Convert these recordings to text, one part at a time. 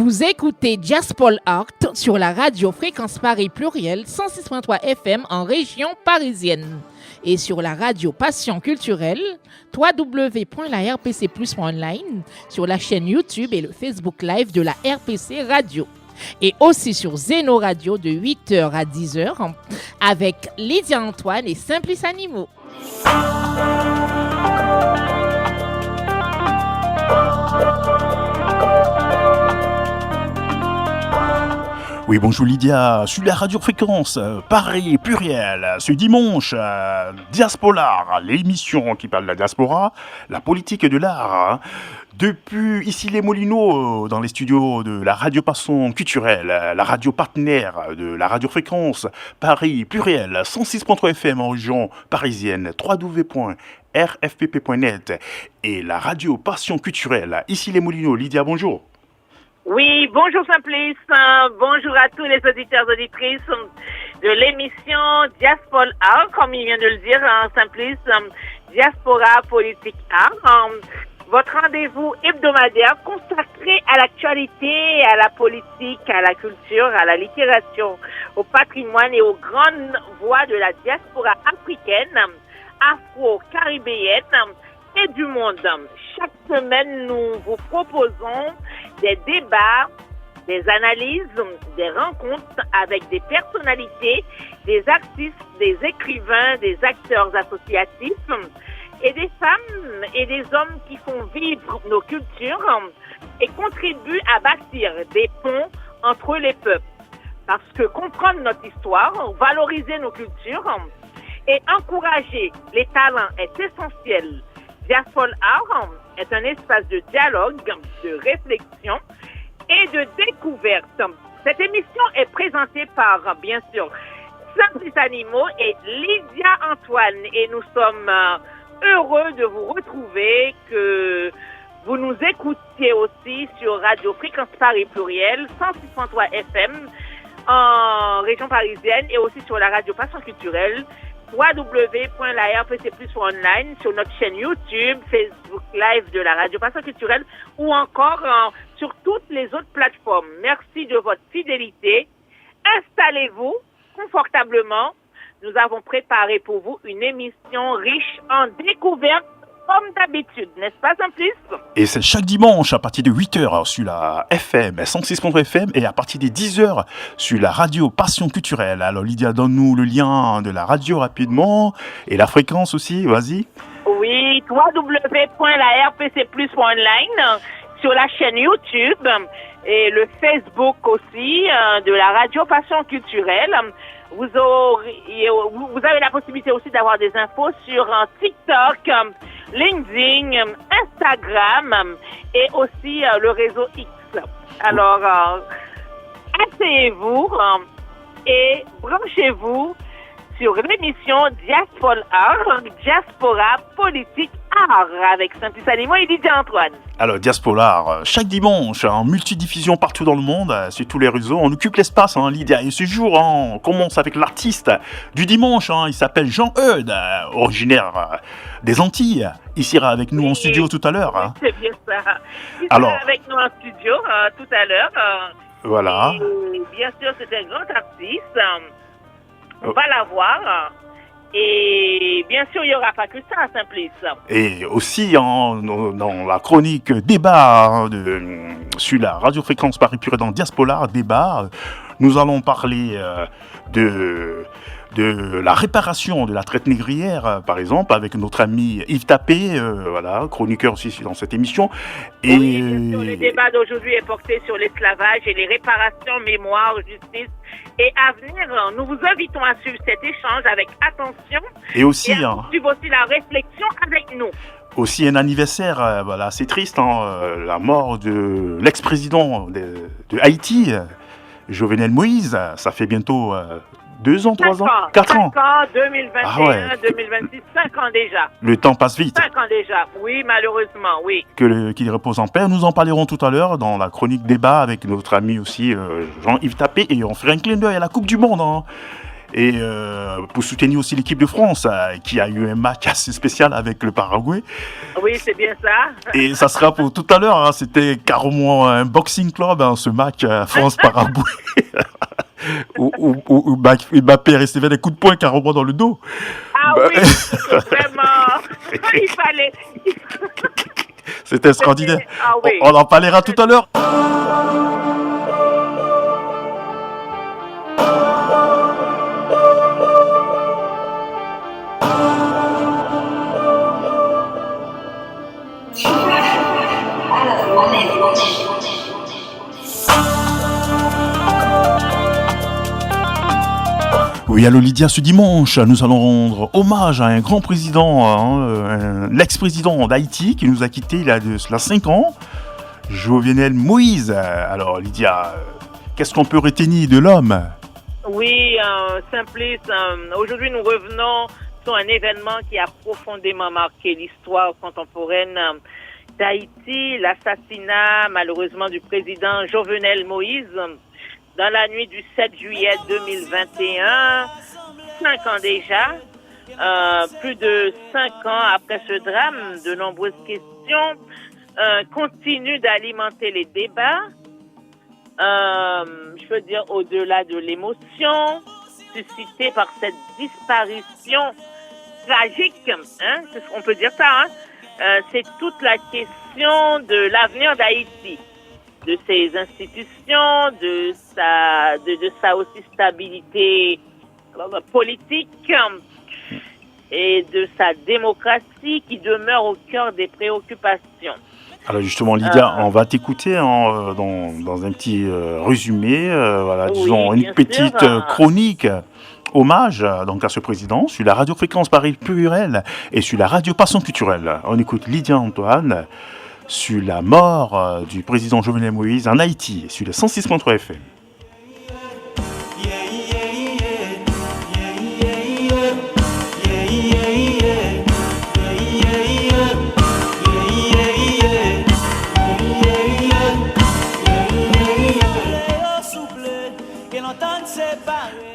Vous écoutez Diaspol Art sur la radio Fréquence Paris Pluriel 106.3 FM en région parisienne et sur la radio Passion Culturelle www.larpcplus.online sur la chaîne YouTube et le Facebook Live de la RPC Radio et aussi sur Zeno Radio de 8h à 10h avec Lydia Antoine et Simplice Animaux. Oui, bonjour Lydia, sur la radio Fréquence Paris Pluriel, ce dimanche, Diaspolart, l'émission qui parle de la diaspora, la politique de l'art. Depuis ici les Moulineaux, dans les studios de la radio Passion Culturelle, la radio partenaire de la radio Fréquence Paris Pluriel, 106.3 FM en région parisienne, www.rfpp.net et la radio Passion Culturelle, ici les Moulineaux. Lydia, bonjour. Oui, bonjour Simplice, bonjour à tous les auditeurs et auditrices de l'émission Diaspol Art, comme il vient de le dire, Simplice, Diaspora Politique Art, votre rendez-vous hebdomadaire consacré à l'actualité, à la politique, à la culture, à la littérature, au patrimoine et aux grandes voix de la diaspora africaine, afro-caribéenne et du monde. Chaque semaine, nous vous proposons des débats, des analyses, des rencontres avec des personnalités, des artistes, des écrivains, des acteurs associatifs et des femmes et des hommes qui font vivre nos cultures et contribuent à bâtir des ponts entre les peuples. Parce que comprendre notre histoire, valoriser nos cultures et encourager les talents est essentiel. Diaspol Art est un espace de dialogue, de réflexion et de découverte. Cette émission est présentée par, bien sûr, Simplice Animaux et Lydia Antoine. Et nous sommes heureux de vous retrouver, que vous nous écoutiez aussi sur Radio Fréquence Paris Pluriel, 106.3 FM en région parisienne et aussi sur la radio Passion Culturelle, www.larpcplus.online sur notre chaîne YouTube, Facebook Live de la radio Passion Culturelle ou encore sur toutes les autres plateformes. Merci de votre fidélité. Installez-vous confortablement. Nous avons préparé pour vous une émission riche en découvertes comme d'habitude, n'est-ce pas Simplice? Et c'est chaque dimanche à partir de 8h sur la FM, 106.3 FM et à partir des 10h sur la radio Passion Culturelle. Alors Lydia, donne-nous le lien de la radio rapidement et la fréquence aussi, vas-y. Oui, www.larpcplus.online sur la chaîne YouTube et le Facebook aussi de la radio Passion Culturelle. Vous avez la possibilité aussi d'avoir des infos sur TikTok, LinkedIn, Instagram et aussi le réseau X. Alors, asseyez-vous et branchez-vous sur l'émission Diaspol Art, Diaspora Politique Art avec Simplice Animaux et Lydia Antoine. Alors, Diaspolart, chaque dimanche, en multidiffusion partout dans le monde, sur tous les réseaux, on occupe l'espace, Lydia. Et ce jour, on commence avec l'artiste du dimanche, il s'appelle Jean-Eudes, originaire des Antilles. Il sera avec nous en studio tout à l'heure. Oui, c'est bien ça. Il sera avec nous en studio tout à l'heure. Voilà. Et bien sûr, c'est un grand artiste. On va la voir. Et bien sûr, il n'y aura pas que ça, Simplice. Et aussi, dans la chronique débat sur la radio-fréquence Paris Pure dans Diaspolart, débat, nous allons parler de la réparation de la traite négrière, par exemple, avec notre ami Yves Tapé, chroniqueur aussi dans cette émission. Et oui, bien sûr, le débat d'aujourd'hui est porté sur l'esclavage et les réparations, mémoire, justice et avenir. Nous vous invitons à suivre cet échange avec attention et aussi à suivre aussi la réflexion avec nous. Aussi un anniversaire, assez triste, la mort de l'ex-président de Haïti, Jovenel Moïse. Ça fait bientôt 2 ans, 3 ans, 4 ans. 5 ans, 2021, 2026, 5 ans déjà. Le temps passe vite. 5 ans déjà, oui, malheureusement, oui. Qu'il repose en paix. Nous en parlerons tout à l'heure dans la chronique débat avec notre ami aussi Jean-Yves Tapé. Et on fera un clin d'œil à la Coupe du Monde. Et pour soutenir aussi l'équipe de France, qui a eu un match assez spécial avec le Paraguay. Oui, c'est bien ça. Et ça sera pour tout à l'heure, hein, c'était carrément un boxing club, hein, ce match France-Paraguay. où Mbappé recevait des coups de poing carrément dans le dos. Ah oui, vraiment. Il fallait... C'était extraordinaire. Ah oui. On en parlera tout à l'heure. Oui, allô Lydia, ce dimanche, nous allons rendre hommage à un grand président, l'ex-président d'Haïti qui nous a quittés il y a de cela 5 ans, Jovenel Moïse. Alors Lydia, qu'est-ce qu'on peut retenir de l'homme? Oui, Simplice, aujourd'hui nous revenons sur un événement qui a profondément marqué l'histoire contemporaine d'Haïti, l'assassinat malheureusement du président Jovenel Moïse. Dans la nuit du 7 juillet 2021, 5 ans déjà, plus de 5 ans après ce drame, de nombreuses questions continuent d'alimenter les débats. Je veux dire, au-delà de l'émotion suscitée par cette disparition tragique, hein, on peut dire ça, hein, c'est toute la question de l'avenir d'Haïti, de ses institutions, de sa aussi stabilité politique et de sa démocratie qui demeure au cœur des préoccupations. Alors justement Lydia, on va t'écouter dans un petit résumé, disons une petite chronique hommage donc à ce président sur la radio-fréquence Paris Pluriel et sur la radio Passion Culturelle. On écoute Lydia Antoine sur la mort du président Jovenel Moïse en Haïti, sur le 106.3 FM.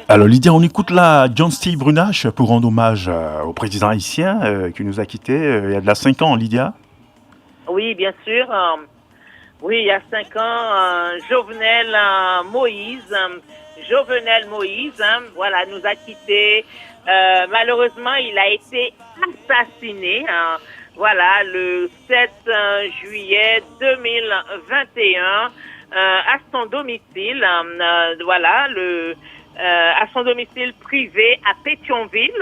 Alors Lydia, on écoute là John Steve Brunache pour rendre hommage au président haïtien qui nous a quittés il y a de là 5 ans, Lydia. Oui, bien sûr. Oui, il y a 5 ans, Jovenel Moïse, voilà, nous a quittés. Malheureusement, il a été assassiné, voilà, le 7 juillet 2021 à son domicile, voilà, à son domicile privé à Pétionville.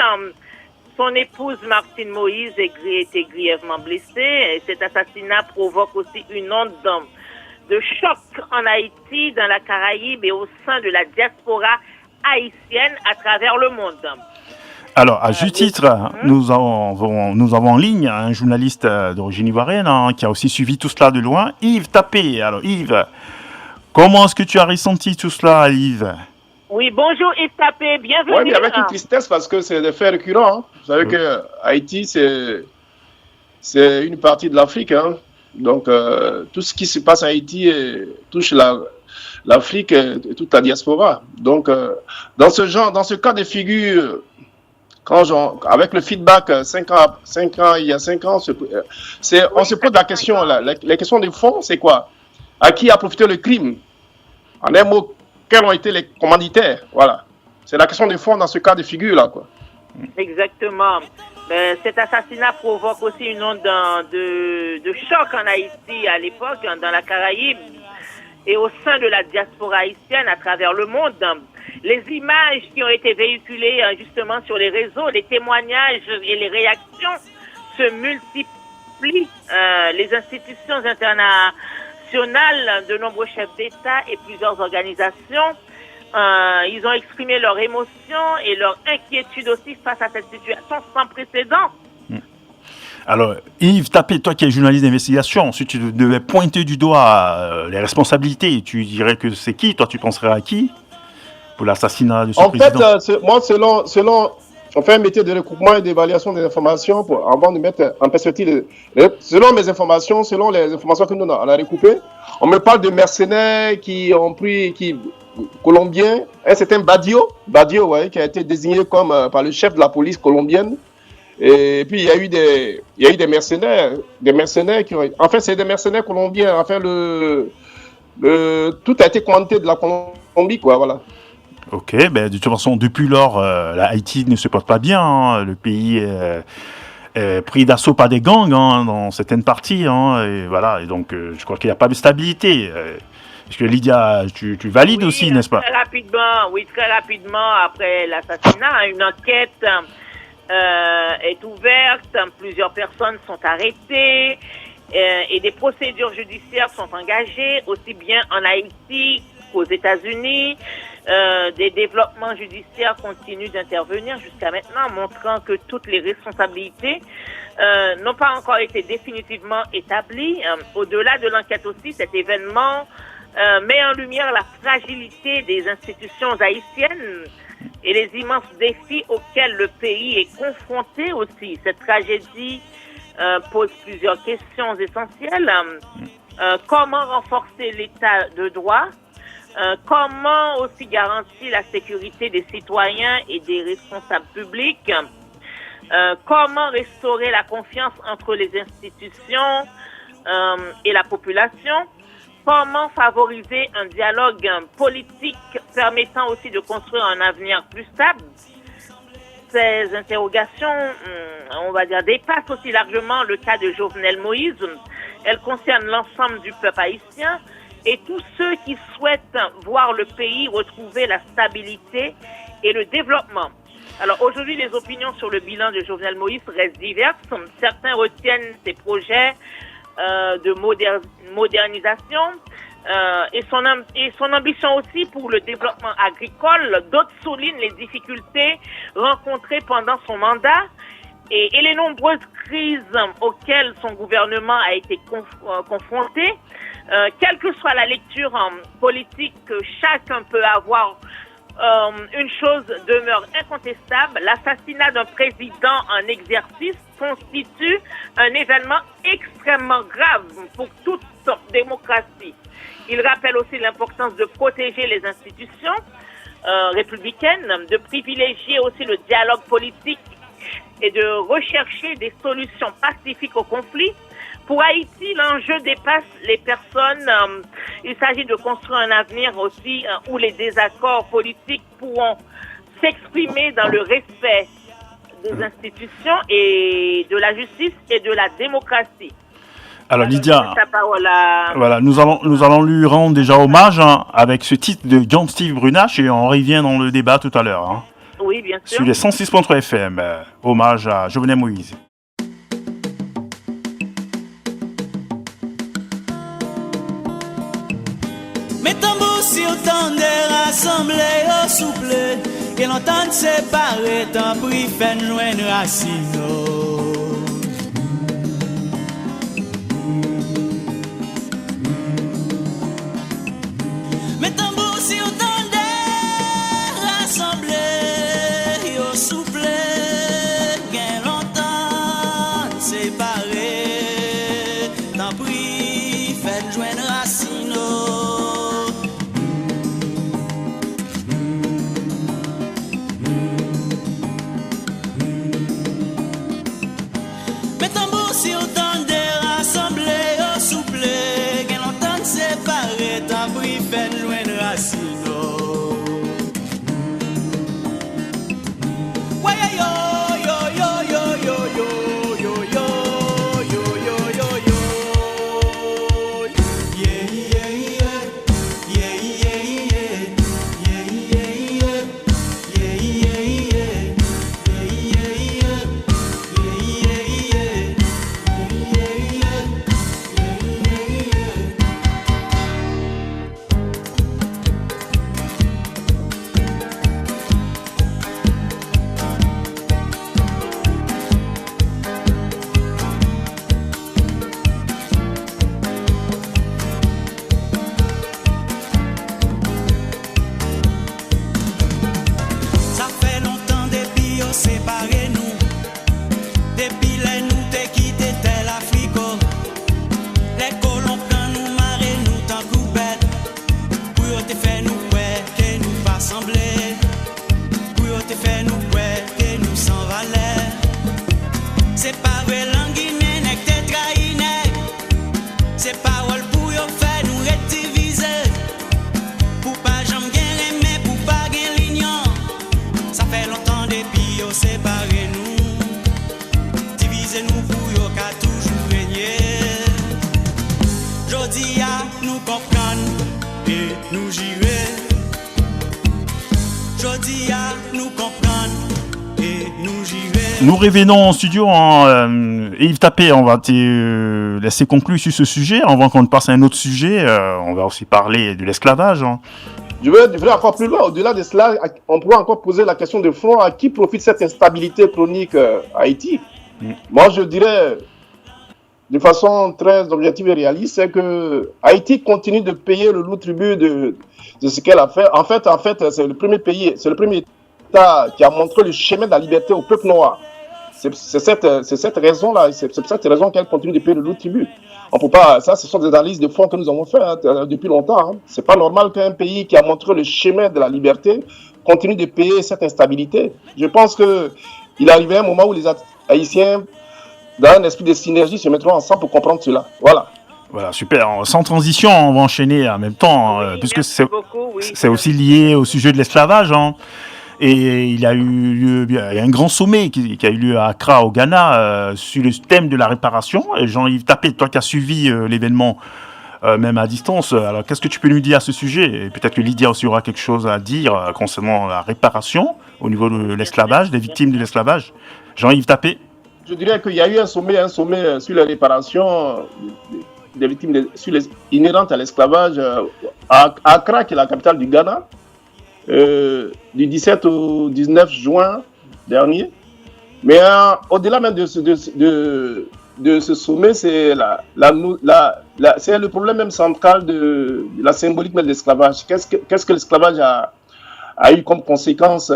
Son épouse Martine Moïse était grièvement blessée et cet assassinat provoque aussi une onde de choc en Haïti, dans la Caraïbe et au sein de la diaspora haïtienne à travers le monde. Alors, à juste titre, nous avons en ligne un journaliste d'origine ivoirienne qui a aussi suivi tout cela de loin, Yves Tapé. Alors Yves, comment est-ce que tu as ressenti tout cela, Yves? Oui, bonjour Yves Tapé, bienvenue. Oui, mais avec une tristesse parce que c'est des faits récurrents. Hein. Vous savez que Haïti, c'est une partie de l'Afrique. Hein. Donc, tout ce qui se passe en Haïti touche l'Afrique et toute la diaspora. Donc, dans ce cas de figure, avec le feedback il y a 5 ans, on se pose la question. La question de fond, c'est quoi? À qui a profité le crime? En un mot, quels ont été les commanditaires? Voilà. C'est la question de fond dans ce cas de figure-là, quoi. Exactement. Cet assassinat provoque aussi une onde de choc en Haïti à l'époque, dans la Caraïbe et au sein de la diaspora haïtienne à travers le monde. Les images qui ont été véhiculées justement sur les réseaux, les témoignages et les réactions se multiplient. Les institutions internationales, de nombreux chefs d'État et plusieurs organisations, ils ont exprimé leur émotion et leur inquiétude aussi face à cette situation sans précédent. Alors, Yves Tapé, toi qui es journaliste d'investigation, si tu devais pointer du doigt les responsabilités, tu dirais que c'est qui? Toi, tu penserais à qui pour l'assassinat de ce président? En fait, moi, selon on fait un métier de recoupement et d'évaluation des informations avant de mettre en perspective. Selon mes informations, selon les informations que nous on a recoupées, on me parle de mercenaires qui colombien, un certain Badio, ouais, qui a été désigné comme par le chef de la police colombienne. Et puis il y a eu des mercenaires qui ont, enfin c'est des mercenaires colombiens. Enfin tout a été commandé de la Colombie, quoi, voilà. Ok, ben de toute façon depuis lors, la Haïti ne se porte pas bien. Hein. Le pays est pris d'assaut par des gangs dans certaines parties. Et voilà, et donc je crois qu'il n'y a pas de stabilité. Parce que Lydia, tu valides aussi, n'est-ce pas? Très rapidement après l'assassinat, une enquête est ouverte, plusieurs personnes sont arrêtées et des procédures judiciaires sont engagées, aussi bien en Haïti qu'aux États-Unis. Des développements judiciaires continuent d'intervenir jusqu'à maintenant, montrant que toutes les responsabilités n'ont pas encore été définitivement établies. Au-delà de l'enquête aussi, cet événement met en lumière la fragilité des institutions haïtiennes et les immenses défis auxquels le pays est confronté aussi. Cette tragédie pose plusieurs questions essentielles. Comment renforcer l'état de droit? Comment aussi garantir la sécurité des citoyens et des responsables publics? Comment restaurer la confiance entre les institutions et la population? Comment favoriser un dialogue politique permettant aussi de construire un avenir plus stable? Ces interrogations, on va dire, dépassent aussi largement le cas de Jovenel Moïse. Elles concernent l'ensemble du peuple haïtien et tous ceux qui souhaitent voir le pays retrouver la stabilité et le développement. Alors aujourd'hui, les opinions sur le bilan de Jovenel Moïse restent diverses. Certains retiennent ses projets de modernisation et son ambition aussi pour le développement agricole. D'autres soulignent les difficultés rencontrées pendant son mandat et les nombreuses crises auxquelles son gouvernement a été confronté. Quelle que soit la lecture politique que chacun peut avoir, une chose demeure incontestable: l'assassinat d'un président en exercice constitue un événement extrêmement grave pour toute démocratie. Il rappelle aussi l'importance de protéger les institutions républicaines, de privilégier aussi le dialogue politique et de rechercher des solutions pacifiques au conflit. Pour Haïti, l'enjeu dépasse les personnes. Il s'agit de construire un avenir aussi où les désaccords politiques pourront s'exprimer dans le respect des institutions et de la justice et de la démocratie. Alors Lydia, voilà, nous allons lui rendre déjà hommage avec ce titre de John Steve Brunache et on revient dans le débat tout à l'heure. Oui, bien sûr. Sur les 106.3 FM, hommage à Jovenel Moïse. Mettons-vous si autant de rassembler au souple et l'entendre séparer tant pris fait loin de racine. Mettons-vous si autant de rassembler au souple et l'entendre séparer tant pris fait loin de racine. te fait nous ouais c'est nous pour yo qu'a toujours régné. Jodi a nous comprendre et nous gérer. Jodi a nous comprendre et nous gérer. Nous revenons en studio. Yves Tapé, on va te laisser conclure sur ce sujet. Avant qu'on passe à un autre sujet, on va aussi parler de l'esclavage. Je vais encore plus loin. Au-delà de cela, on pourrait encore poser la question de fond, à qui profite cette instabilité chronique à Haïti? Moi, je dirais, de façon très objective et réaliste, c'est que Haïti continue de payer le lourd tribut de ce qu'elle a fait. En fait, c'est le premier pays, c'est le premier État qui a montré le chemin de la liberté au peuple noir. C'est cette raison-là, c'est cette raison qu'elle continue de payer le lourd tribut. On peut pas, ça, ce sont des analyses de fond que nous avons fait depuis longtemps. C'est pas normal qu'un pays qui a montré le chemin de la liberté continue de payer cette instabilité. Je pense que il arrivait un moment où les Haïtiens, dans un esprit de synergie, se mettront ensemble pour comprendre cela. Voilà. Voilà, super. Sans transition, on va enchaîner en même temps, puisque c'est aussi lié au sujet de l'esclavage. Et il y a un grand sommet qui a eu lieu à Accra, au Ghana, sur le thème de la réparation. Et Jean-Yves Tapé, toi qui as suivi l'événement, même à distance, alors qu'est-ce que tu peux nous dire à ce sujet? Et peut-être que Lydia aussi aura quelque chose à dire concernant la réparation au niveau de l'esclavage, des victimes de l'esclavage. Jean-Yves Tapé. Je dirais qu'il y a eu un sommet sur la réparation des victimes inhérentes à l'esclavage à Accra, qui est la capitale du Ghana. Du 17 au 19 juin dernier. Mais au-delà même de ce sommet, c'est c'est le problème même central de la symbolique même de l'esclavage. Qu'est-ce que l'esclavage a eu comme conséquence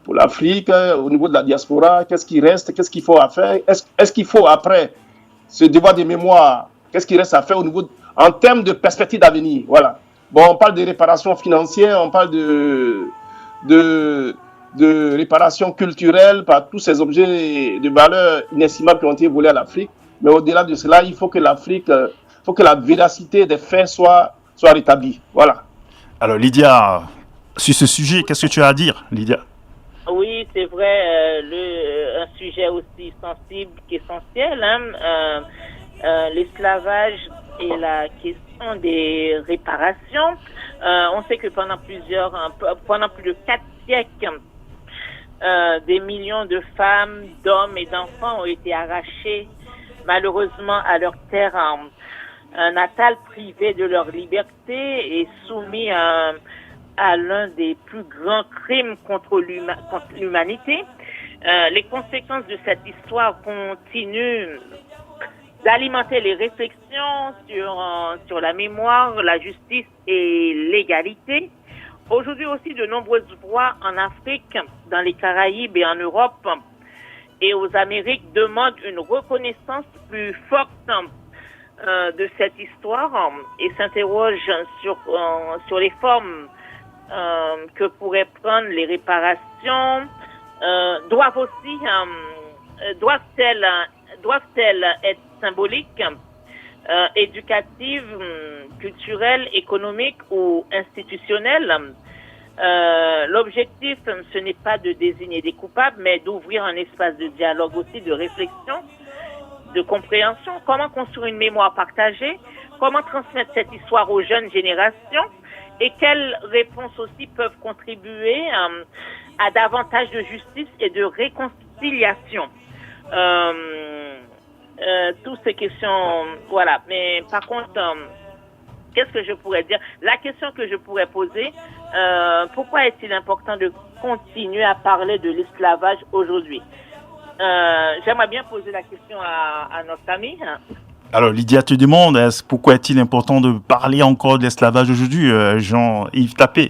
pour l'Afrique, au niveau de la diaspora? Qu'est-ce qui reste? Qu'est-ce qu'il faut à faire? Est-ce qu'il faut, après ce devoir de mémoire, qu'est-ce qui reste à faire en termes de perspective d'avenir? Voilà. Bon, on parle de réparation financière, on parle de réparation culturelle par tous ces objets de valeur inestimable qui ont été volés à l'Afrique. Mais au-delà de cela, il faut que la véracité des faits soit rétablie. Voilà. Alors, Lydia, sur ce sujet, qu'est-ce que tu as à dire, Lydia? Oui, c'est vrai, un sujet aussi sensible qu'essentiel, l'esclavage et la question des réparations. On sait que pendant plus de 4 siècles, des millions de femmes, d'hommes et d'enfants ont été arrachés malheureusement à leur terre natale, privés de leur liberté et soumis à l'un des plus grands crimes contre l'humanité. Les conséquences de cette histoire continuent d'alimenter les réflexions sur la mémoire, la justice et l'égalité. Aujourd'hui aussi, de nombreuses voix en Afrique, dans les Caraïbes et en Europe et aux Amériques demandent une reconnaissance plus forte de cette histoire et s'interrogent sur les formes que pourraient prendre les réparations. Doivent-elles être symboliques, éducatives, culturelles, économiques ou institutionnelles? L'objectif, ce n'est pas de désigner des coupables, mais d'ouvrir un espace de dialogue aussi, de réflexion, de compréhension. Comment construire une mémoire partagée? Comment transmettre cette histoire aux jeunes générations? Et quelles réponses aussi peuvent contribuer à davantage de justice et de réconciliation? Toutes ces questions, voilà. Mais par contre, qu'est-ce que je pourrais dire? La question que je pourrais poser, pourquoi est-il important de continuer à parler de l'esclavage aujourd'hui? J'aimerais bien poser la question à notre ami. Alors, Lydia te demande, pourquoi est-il important de parler encore de l'esclavage aujourd'hui, Jean-Yves Tapé?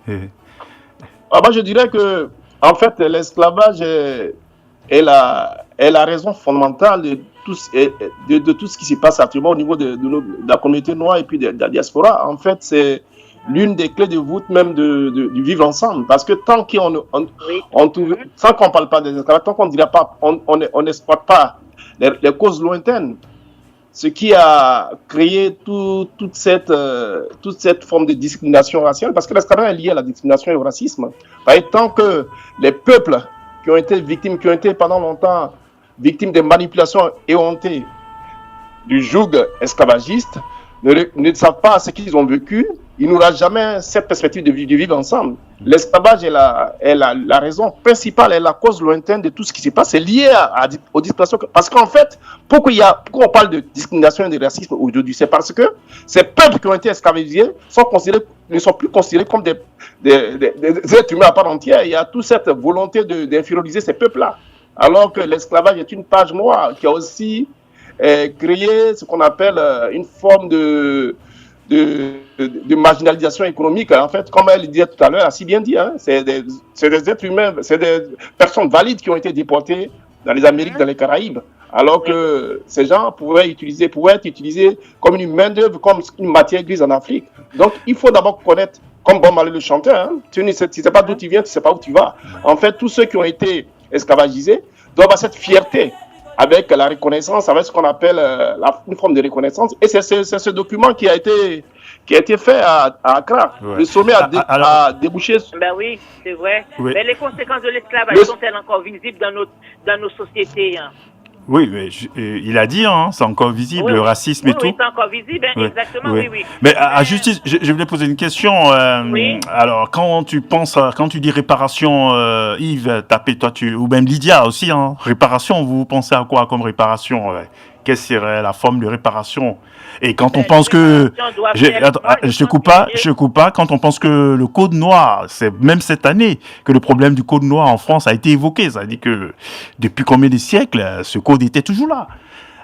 Moi, je dirais que, en fait, l'esclavage est la raison fondamentale de tout ce qui se passe actuellement au niveau de la communauté noire et puis de la diaspora. En fait, c'est l'une des clés de voûte même du vivre ensemble. Parce que tant qu'on ne parle pas des esclavages, tant qu'on ne dira pas, on n'exploite pas les causes lointaines, ce qui a créé toute cette forme de discrimination raciale, parce que l'esclavage est lié à la discrimination et au racisme. Tant que les peuples qui ont été victimes, qui ont été pendant longtemps victimes des manipulations éhontées du joug esclavagiste, ne savent pas ce qu'ils ont vécu, il n'y aura jamais cette perspective de vivre ensemble. L'esclavage est la raison principale, est la cause lointaine de tout ce qui se passe. C'est lié aux discriminations. Parce qu'en fait, pourquoi on parle de discrimination et de racisme aujourd'hui? C'est parce que ces peuples qui ont été esclavagisés ne sont plus considérés comme des êtres humains à part entière. Il y a toute cette volonté d'inférioriser ces peuples-là. Alors que l'esclavage est une page noire qui a aussi créé ce qu'on appelle une forme de marginalisation économique. En fait, comme elle disait tout à l'heure, elle a si bien dit, c'est des êtres humains, c'est des personnes valides qui ont été déportées dans les Amériques, dans les Caraïbes, alors que ces gens pouvaient être utilisés comme une main-d'œuvre, comme une matière grise en Afrique. Donc, il faut d'abord connaître, comme Bob Marley le chanteur, tu ne sais pas d'où tu viens, tu ne sais pas où tu vas. En fait, tous ceux qui ont été esclavagisés doivent avoir cette fierté avec la reconnaissance, avec ce qu'on appelle une forme de reconnaissance. Et c'est ce document qui a été fait à Accra. Ouais. Le sommet a débouché. Ben oui, c'est vrai. Oui. Mais les conséquences de l'esclavage sont-elles encore visibles dans nos sociétés? Oui, mais il a dit, c'est encore visible, le racisme et tout. Oui, c'est encore visible, exactement, oui. Mais à justice, je voulais poser une question. Alors, quand tu dis réparation, Yves, ou même Lydia aussi, réparation, vous pensez à quoi comme réparation? Quelle serait la forme de réparation? Et quand on pense que... Je te coupe pas. Quand on pense que le Code noir, c'est même cette année que le problème du Code noir en France a été évoqué. Ça veut dire que depuis combien de siècles, ce code était toujours là.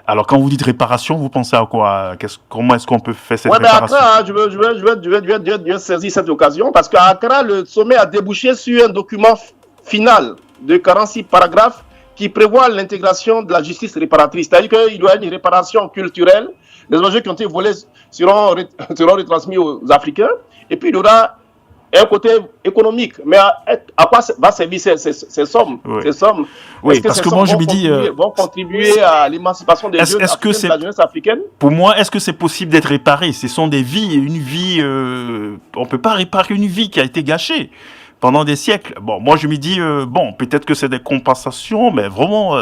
Alors quand vous dites réparation, vous pensez à quoi? Comment est-ce qu'on peut faire cette réparation? Accra, je vais saisir cette occasion parce qu'à Accra, le sommet a débouché sur un document final de 46 paragraphes qui prévoit l'intégration de la justice réparatrice. C'est-à-dire qu'il doit y avoir une réparation culturelle. Les objets qui ont été volés seront retransmis aux Africains. Et puis, il y aura un côté économique. Mais à quoi va servir ces sommes? Ces sommes, parce que moi, je me dis... vont contribuer à l'émancipation des jeunes africains, de la jeunesse africaine? Pour moi, est-ce que c'est possible d'être réparé? Ce sont des vies, une vie... on ne peut pas réparer une vie qui a été gâchée pendant des siècles. Bon, moi, je me dis, peut-être que c'est des compensations, mais vraiment,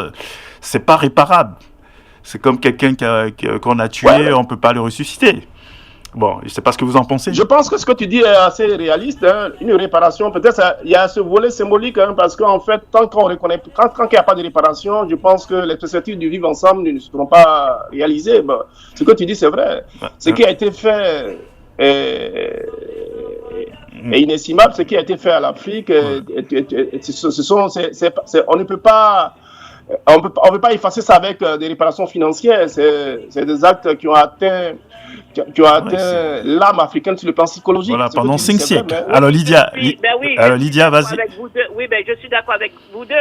c'est pas réparable. C'est comme quelqu'un qu'on a tué, on ne peut pas le ressusciter. Bon, je ne sais pas ce que vous en pensez. Je pense que ce que tu dis est assez réaliste. Une réparation, peut-être, il y a ce volet symbolique, parce qu'en fait, tant qu'il n'y a pas de réparation, je pense que les perspectives du vivre ensemble ne seront pas réalisées. Bon, ce que tu dis, c'est vrai. Ce qui a été fait est inestimable. Ce qui a été fait à l'Afrique, on ne peut pas... On ne peut pas effacer ça avec des réparations financières. C'est des actes qui ont atteint l'âme africaine sur le plan psychologique. Voilà, pendant 5 siècles. Alors Lydia, vas-y. Je suis d'accord avec vous deux.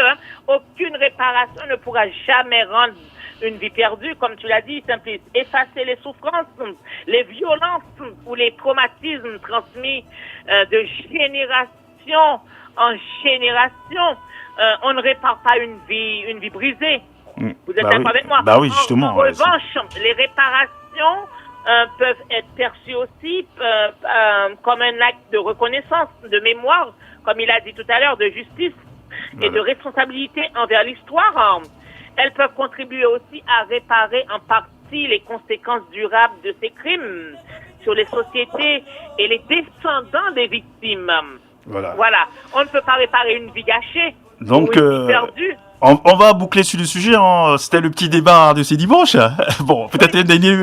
Aucune réparation ne pourra jamais rendre une vie perdue, comme tu l'as dit, Simplice. Effacer les souffrances, les violences ou les traumatismes transmis de génération en génération. On ne répare pas une vie brisée. Vous êtes d'accord avec moi? Oui, justement. En revanche, les réparations peuvent être perçues aussi comme un acte de reconnaissance, de mémoire, comme il a dit tout à l'heure, de justice et de responsabilité envers l'histoire. Elles peuvent contribuer aussi à réparer en partie les conséquences durables de ces crimes sur les sociétés et les descendants des victimes. Voilà. On ne peut pas réparer une vie gâchée. Donc, on va boucler sur le sujet. C'était le petit débat de ce dimanche. Bon, peut-être un dernier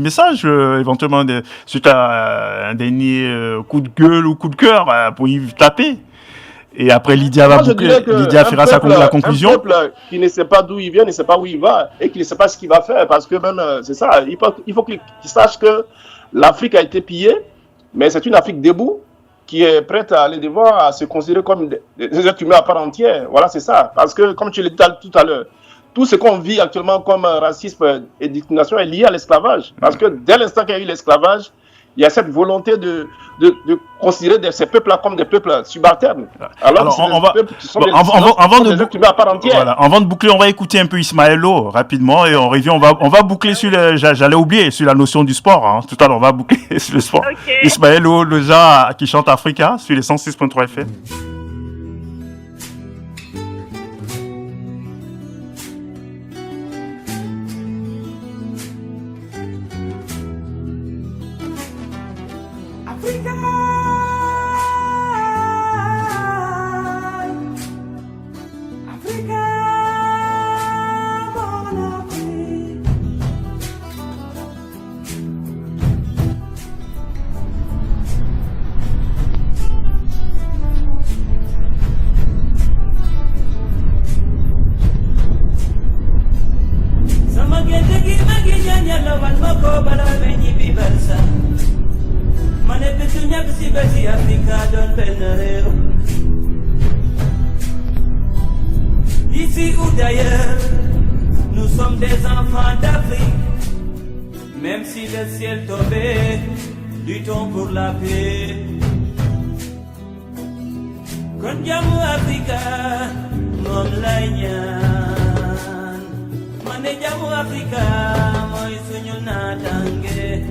message, éventuellement, suite à un dernier coup de gueule ou coup de cœur pour y taper. Et après, Lydia fera la conclusion. Un peuple qui ne sait pas d'où il vient, ne sait pas où il va, et qui ne sait pas ce qu'il va faire, parce que même, c'est ça, il faut qu'il sache que l'Afrique a été pillée, mais c'est une Afrique debout, qui est prête à aller devant, à se considérer comme des êtres humains à part entière. Voilà, c'est ça. Parce que, comme tu l'as dit tout à l'heure, tout ce qu'on vit actuellement comme racisme et discrimination est lié à l'esclavage. Parce que dès l'instant qu'il y a eu l'esclavage, il y a cette volonté de considérer ces peuples-là comme des peuples subalternes. Alors avant de boucler, on va écouter un peu Ismaëlo rapidement et on revient. On va boucler j'allais oublier sur la notion du sport. Tout à l'heure, on va boucler sur le sport. Okay. Ismaëlo, le gars qui chante Africa sur les 106.3 FM. ko bala veni biversa. Mane petunya besi besi Africa don penero. Ici ou d'ailleurs, nous sommes des enfants d'Afrique. Même si le ciel tombait, luttons pour la paix. Kon jamu Africa, mom lay ñaan. Mane jamu Africa, moy suñu natange.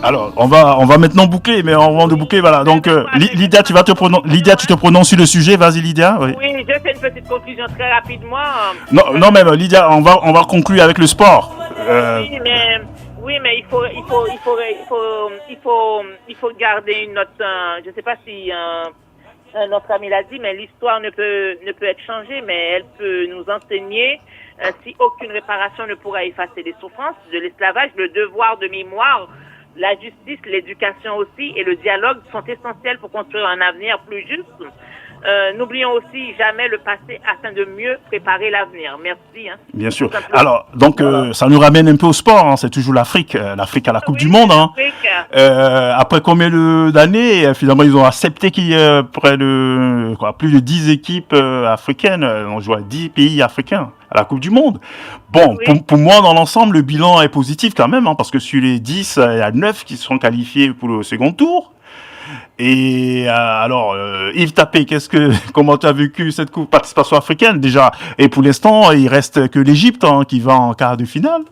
Alors, on va maintenant boucler, mais avant de boucler, voilà. Donc, Lydia, tu te prononces sur le sujet. Vas-y, Lydia. Oui, je fais une petite conclusion très rapidement. Non, mais Lydia, on va conclure avec le sport. Oui, mais il faut garder une note. Je ne sais pas si notre ami l'a dit, mais l'histoire ne peut être changée, mais elle peut nous enseigner. Si aucune réparation ne pourra effacer les souffrances de l'esclavage, le devoir de mémoire, la justice, l'éducation aussi et le dialogue sont essentiels pour construire un avenir plus juste. N'oublions aussi jamais le passé afin de mieux préparer l'avenir. Merci. Bien sûr. Alors, donc, ça nous ramène un peu au sport. Hein. C'est toujours l'Afrique. L'Afrique à la Coupe du Monde. Hein. Après combien d'années, finalement, ils ont accepté qu'il y ait plus de 10 équipes africaines. On joue à 10 pays africains à la Coupe du Monde. Bon, pour moi, dans l'ensemble, le bilan est positif quand même, hein, parce que sur les 10, il y a 9 qui seront qualifiés pour le second tour. Et alors, Yves Tapé, comment tu as vécu cette participation africaine déjà? Et pour l'instant, il reste que l'Égypte qui va en quart de finale.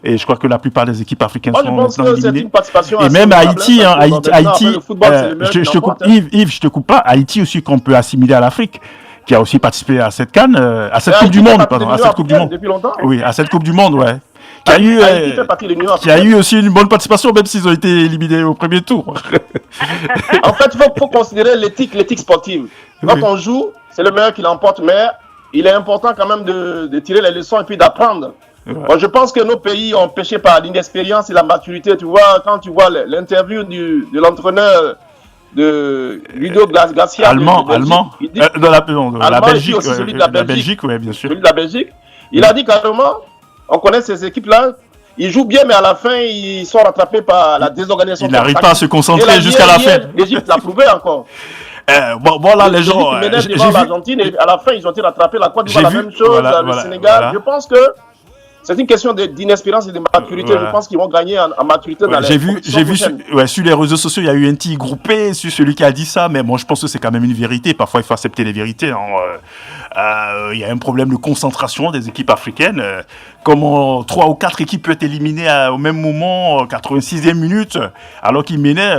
Et je crois que la plupart des équipes africaines sont maintenant éliminées. Et même Haïti, Yves, je te coupe pas. Haïti aussi qu'on peut assimiler à l'Afrique, qui a aussi participé à cette CAN, à cette Coupe du Monde, pardon, à cette Coupe du Monde. Depuis longtemps. Oui, à cette Coupe du Monde, ouais. Qui a eu aussi une bonne participation, même s'ils ont été éliminés au premier tour. En fait, il faut considérer l'éthique sportive. Quand on joue, c'est le meilleur qui l'emporte, mais il est important quand même de tirer les leçons et puis d'apprendre. Bon, je pense que nos pays ont péché par l'inexpérience et la maturité. Tu vois, quand tu vois l'interview de l'entraîneur de Ludo Garcia, allemand, de la Belgique, aussi, celui de la Belgique, oui, bien sûr. Celui de la Belgique, il a dit carrément, on connaît ces équipes-là, ils jouent bien, mais à la fin, ils sont rattrapés par la désorganisation. Ils n'arrivent pas à se concentrer jusqu'à la fin. L'Égypte l'a prouvé encore. Là, les gens. J'ai vu l'Argentine et à la fin, ils ont été rattrapés. La Côte d'Ivoire, la même chose, le Sénégal. Voilà. Je pense que c'est une question d'inexpérience et de maturité. Voilà. Je pense qu'ils vont gagner en maturité dans les J'ai vu sur les réseaux sociaux, il y a eu un petit groupé sur celui qui a dit ça, mais moi je pense que c'est quand même une vérité. Parfois, il faut accepter les vérités. Il y a un problème de concentration des équipes africaines. Comment 3 ou 4 équipes peuvent être éliminées au même moment, 86e minute, alors qu'ils menaient.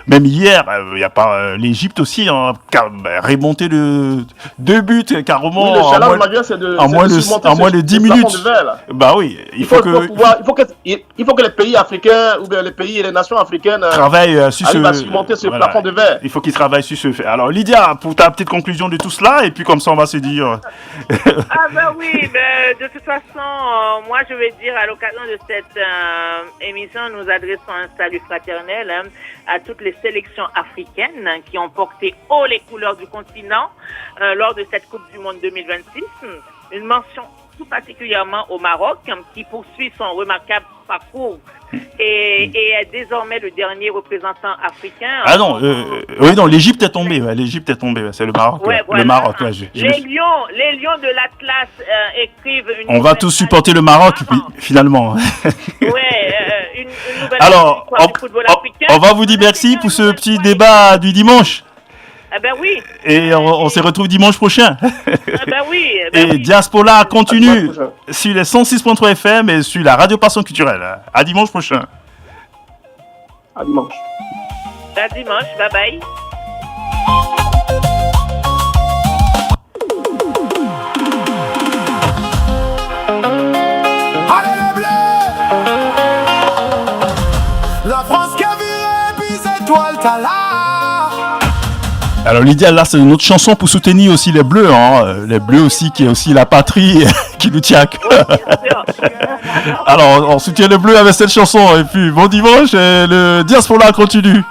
Même hier, il y a pas l'Égypte aussi, remonté de 2 buts carrément. Oui, le challenge majeur, c'est en moins de 10 minutes. Bah oui, il faut que les pays africains ou bien les pays et les nations africaines travaillent sur surmonter ce plafond de verre. Il faut qu'ils travaillent sur ce fait. Alors Lydia, pour ta petite conclusion de tout cela, et puis comme ça on va se dire. Oui, de toute façon, moi je vais dire à l'occasion de cette émission, nous adressons un salut fraternel à toutes les sélections africaines qui ont porté haut les couleurs du continent lors de cette Coupe du Monde 2026. Une mention tout particulièrement au Maroc, qui poursuit son remarquable parcours et est désormais le dernier représentant africain. Ah non, l'Égypte est tombée. L'Égypte est tombée, c'est le Maroc. Voilà. Le Maroc, les lions de l'Atlas écrivent une. On va tous supporter le Maroc, puis, finalement. Une nouvelle. Alors, du football africain. On va vous dire merci pour ce petit débat du dimanche. Oui. Et on se retrouve dimanche prochain. Oui. Et Diaspora continue sur les 106.3 FM et sur la Radio Passion Culturelle. À dimanche prochain. À dimanche. Bye bye. Allez les bleus! Alors Lydia, là c'est une autre chanson pour soutenir aussi les Bleus, hein. Les Bleus aussi qui est aussi la patrie qui nous tient à cœur. Alors on soutient les Bleus avec cette chanson et puis bon dimanche et le Diaspora continue.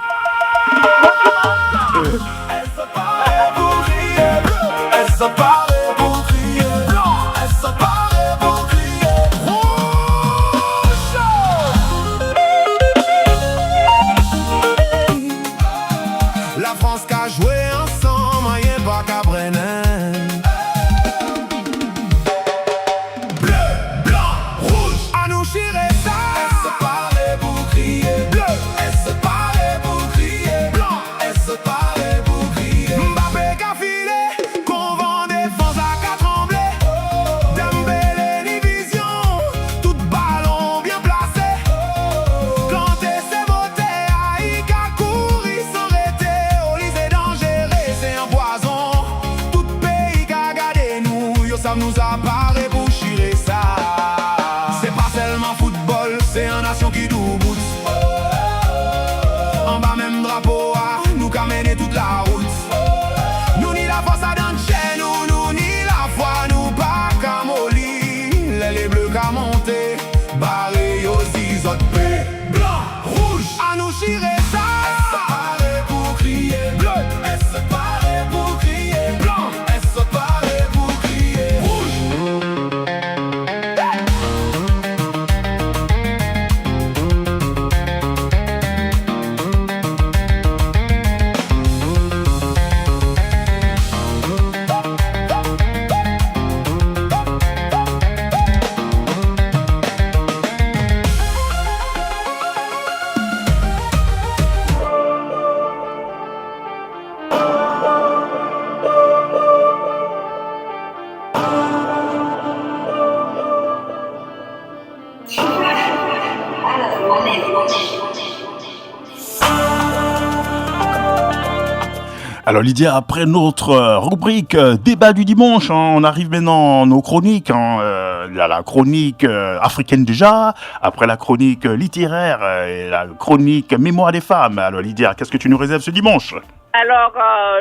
Alors Lydia, après notre rubrique débat du dimanche, hein, on arrive maintenant à nos chroniques. Hein, il y a la chronique africaine déjà, après la chronique littéraire et la chronique mémoire des femmes. Alors Lydia, qu'est-ce que tu nous réserves ce dimanche? Alors,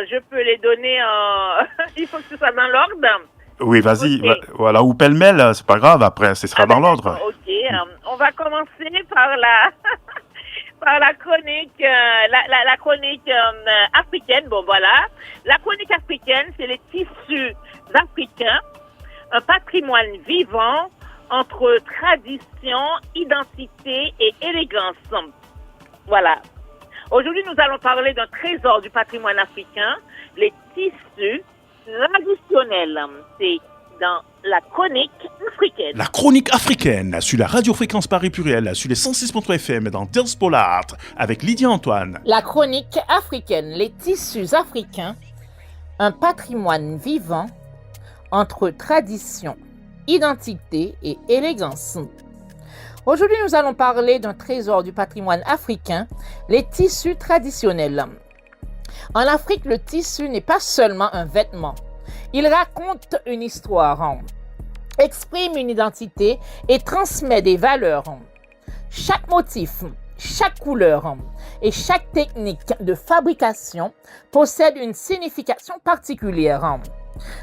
je peux les donner il faut que ce soit dans l'ordre. Oui, vas-y. Okay. Voilà, ou pêle-mêle, c'est pas grave, après ce sera dans l'ordre. Ok, on va commencer par la chronique, la chronique africaine. Bon, voilà. La chronique africaine, c'est les tissus africains, un patrimoine vivant entre tradition, identité et élégance. Voilà. Aujourd'hui, nous allons parler d'un trésor du patrimoine africain, les tissus traditionnels. C'est dans la chronique africaine. La chronique africaine sur la radio-fréquence Paris Pluriel, sur les 106.3 FM dans Diaspora avec Lydia Antoine. La chronique africaine, les tissus africains, un patrimoine vivant entre tradition, identité et élégance. Aujourd'hui, nous allons parler d'un trésor du patrimoine africain, les tissus traditionnels. En Afrique, le tissu n'est pas seulement un vêtement. Il raconte une histoire, exprime une identité et transmet des valeurs. Chaque motif, chaque couleur et chaque technique de fabrication possède une signification particulière.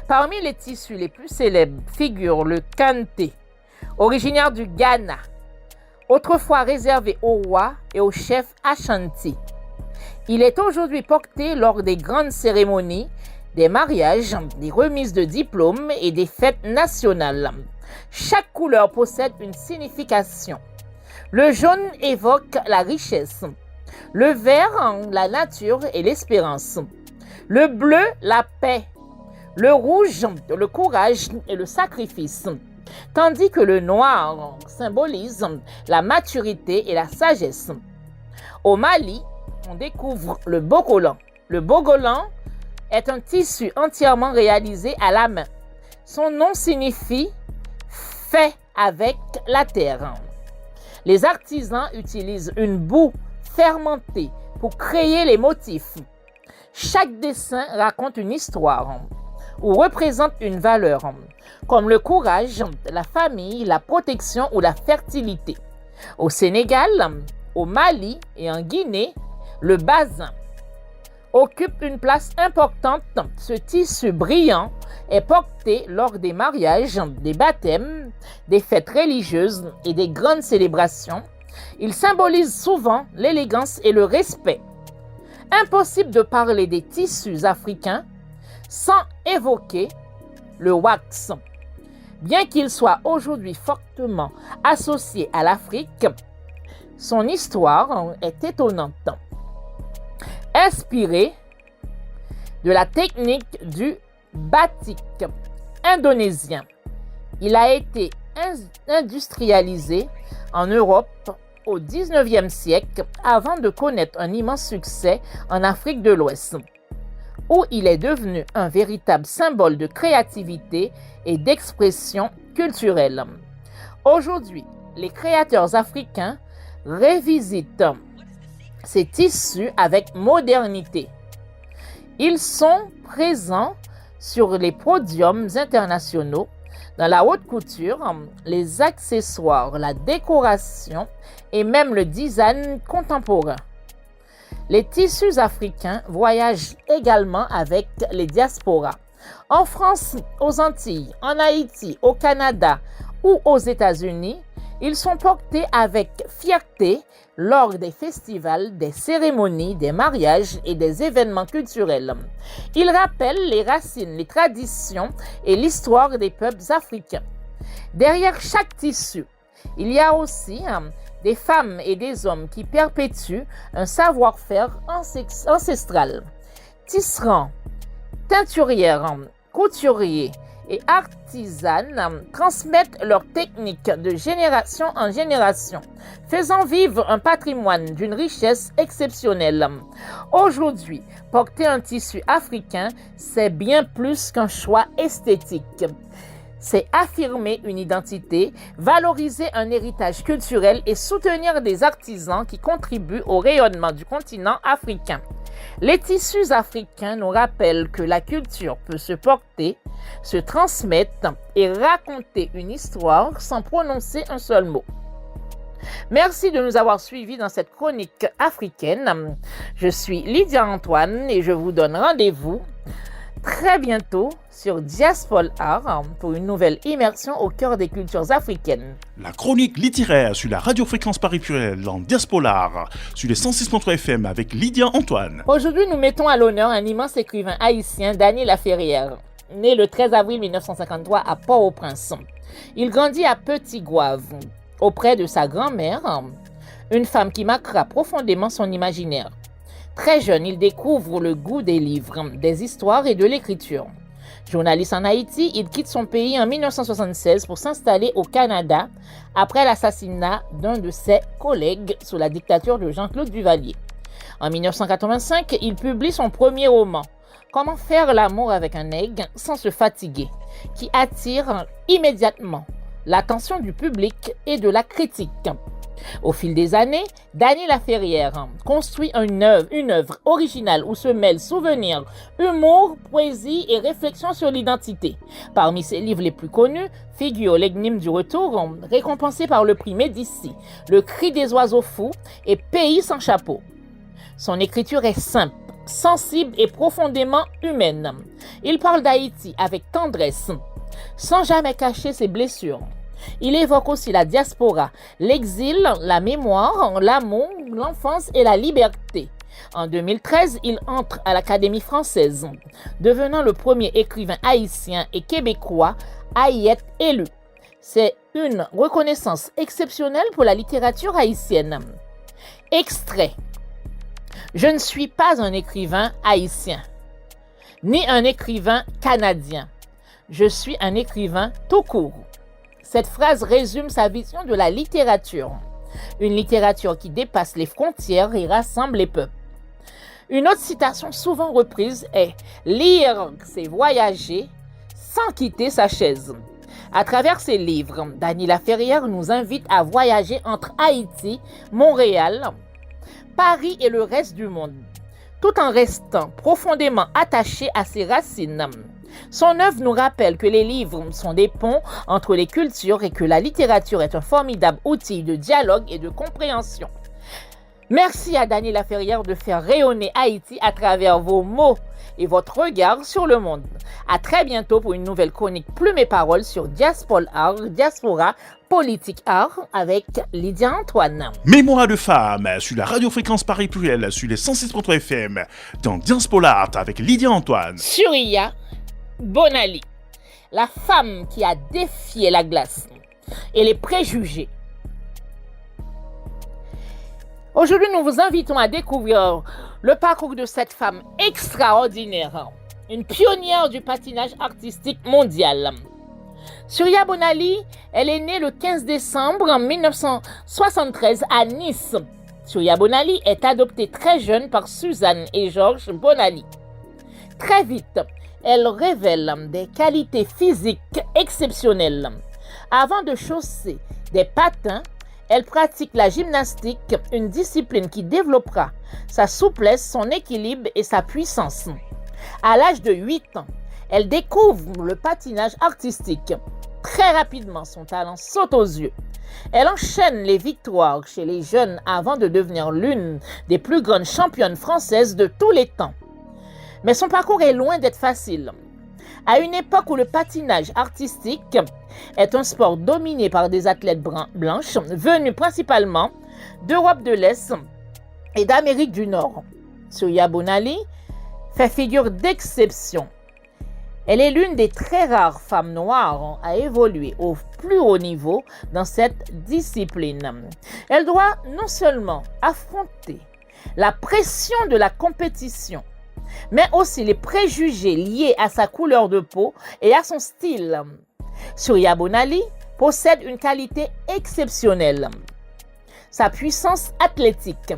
Parmi les tissus les plus célèbres figure le kente, originaire du Ghana, autrefois réservé aux rois et aux chefs Ashanti. Il est aujourd'hui porté lors des grandes cérémonies, des mariages, des remises de diplômes et des fêtes nationales. Chaque couleur possède une signification. Le jaune évoque la richesse, le vert, la nature et l'espérance, le bleu, la paix, le rouge, le courage et le sacrifice, tandis que le noir symbolise la maturité et la sagesse. Au Mali, on découvre le bogolan. Le bogolan est un tissu entièrement réalisé à la main. Son nom signifie « fait avec la terre ». Les artisans utilisent une boue fermentée pour créer les motifs. Chaque dessin raconte une histoire ou représente une valeur, comme le courage, la famille, la protection ou la fertilité. Au Sénégal, au Mali et en Guinée, le bazin occupe une place importante. Ce tissu brillant est porté lors des mariages, des baptêmes, des fêtes religieuses et des grandes célébrations. Il symbolise souvent l'élégance et le respect. Impossible de parler des tissus africains sans évoquer le wax. Bien qu'il soit aujourd'hui fortement associé à l'Afrique, son histoire est étonnante. Inspiré de la technique du batik indonésien, il a été industrialisé en Europe au XIXe siècle avant de connaître un immense succès en Afrique de l'Ouest, où il est devenu un véritable symbole de créativité et d'expression culturelle. Aujourd'hui, les créateurs africains revisitent ces tissus avec modernité. Ils sont présents sur les podiums internationaux, dans la haute couture, les accessoires, la décoration et même le design contemporain. Les tissus africains voyagent également avec les diasporas. En France, aux Antilles, en Haïti, au Canada ou aux États-Unis, ils sont portés avec fierté lors des festivals, des cérémonies, des mariages et des événements culturels. Ils rappellent les racines, les traditions et l'histoire des peuples africains. Derrière chaque tissu, il y a aussi des femmes et des hommes qui perpétuent un savoir-faire ancestral. Tisserands, teinturières, couturiers et artisanes transmettent leurs techniques de génération en génération, faisant vivre un patrimoine d'une richesse exceptionnelle. Aujourd'hui, porter un tissu africain, c'est bien plus qu'un choix esthétique. C'est affirmer une identité, valoriser un héritage culturel et soutenir des artisans qui contribuent au rayonnement du continent africain. Les tissus africains nous rappellent que la culture peut se porter, se transmettre et raconter une histoire sans prononcer un seul mot. Merci de nous avoir suivis dans cette chronique africaine. Je suis Lydia Antoine et je vous donne rendez-vous très bientôt sur Diaspora Art pour une nouvelle immersion au cœur des cultures africaines. La chronique littéraire sur la radiofréquence Paris Pluriel en Diaspora sur les 106.3 FM avec Lydia Antoine. Aujourd'hui, nous mettons à l'honneur un immense écrivain haïtien, Dany Laferrière, né le 13 avril 1953 à Port-au-Prince. Il grandit à Petit-Goâve, auprès de sa grand-mère, une femme qui marquera profondément son imaginaire. Très jeune, il découvre le goût des livres, des histoires et de l'écriture. Journaliste en Haïti, il quitte son pays en 1976 pour s'installer au Canada après l'assassinat d'un de ses collègues sous la dictature de Jean-Claude Duvalier. En 1985, il publie son premier roman, Comment faire l'amour avec un aigle sans se fatiguer, qui attire immédiatement l'attention du public et de la critique. Au fil des années, Dany Laferrière construit une œuvre originale où se mêlent souvenirs, humour, poésie et réflexion sur l'identité. Parmi ses livres les plus connus figurent L'Énigme du retour, récompensé par le prix Médicis, Le cri des oiseaux fous et Pays sans chapeau. Son écriture est simple, sensible et profondément humaine. Il parle d'Haïti avec tendresse, sans jamais cacher ses blessures. Il évoque aussi la diaspora, l'exil, la mémoire, l'amour, l'enfance et la liberté. En 2013, il entre à l'Académie française, devenant le premier écrivain haïtien et québécois à y être élu. C'est une reconnaissance exceptionnelle pour la littérature haïtienne. Extrait. Je ne suis pas un écrivain haïtien, ni un écrivain canadien. Je suis un écrivain tout court. Cette phrase résume sa vision de la littérature. Une littérature qui dépasse les frontières et rassemble les peuples. Une autre citation souvent reprise est « Lire, c'est voyager sans quitter sa chaise ». À travers ses livres, Dany Laferrière nous invite à voyager entre Haïti, Montréal, Paris et le reste du monde, tout en restant profondément attaché à ses racines. Son œuvre nous rappelle que les livres sont des ponts entre les cultures et que la littérature est un formidable outil de dialogue et de compréhension. Merci à Daniela Ferrière de faire rayonner Haïti à travers vos mots et votre regard sur le monde. À très bientôt pour une nouvelle chronique Plume et Paroles sur Diaspora, Politique Art avec Lydia Antoine. Mémoire de femme sur la radiofréquence Paris Pluriel sur les 106.3 FM dans Diaspora Art avec Lydia Antoine. Surya Bonali, la femme qui a défié la glace et les préjugés. Aujourd'hui, nous vous invitons à découvrir le parcours de cette femme extraordinaire, une pionnière du patinage artistique mondial. Surya Bonali, elle est née le 15 décembre 1973 à Nice. Surya Bonali est adoptée très jeune par Suzanne et Georges Bonali. Très vite, elle révèle des qualités physiques exceptionnelles. Avant de chausser des patins, elle pratique la gymnastique, une discipline qui développera sa souplesse, son équilibre et sa puissance. À l'âge de 8 ans, elle découvre le patinage artistique. Très rapidement, son talent saute aux yeux. Elle enchaîne les victoires chez les jeunes avant de devenir l'une des plus grandes championnes françaises de tous les temps. Mais son parcours est loin d'être facile. À une époque où le patinage artistique est un sport dominé par des athlètes blanches venus principalement d'Europe de l'Est et d'Amérique du Nord, Surya Bonali fait figure d'exception. Elle est l'une des très rares femmes noires à évoluer au plus haut niveau dans cette discipline. Elle doit non seulement affronter la pression de la compétition, mais aussi les préjugés liés à sa couleur de peau et à son style. Surya Bonali possède une qualité exceptionnelle, sa puissance athlétique.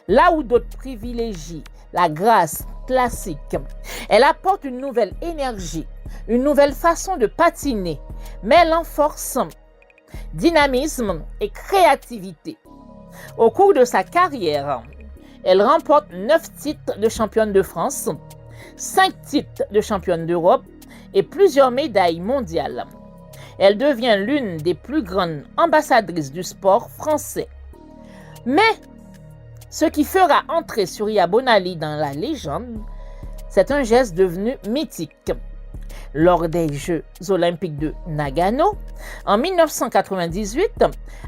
Là où d'autres privilégient la grâce classique, elle apporte une nouvelle énergie, une nouvelle façon de patiner, mêlant force, dynamisme et créativité. Au cours de sa carrière, elle remporte 9 titres de championne de France, 5 titres de championne d'Europe et plusieurs médailles mondiales. Elle devient l'une des plus grandes ambassadrices du sport français. Mais ce qui fera entrer Surya Bonali dans la légende, c'est un geste devenu mythique. Lors des Jeux olympiques de Nagano, en 1998,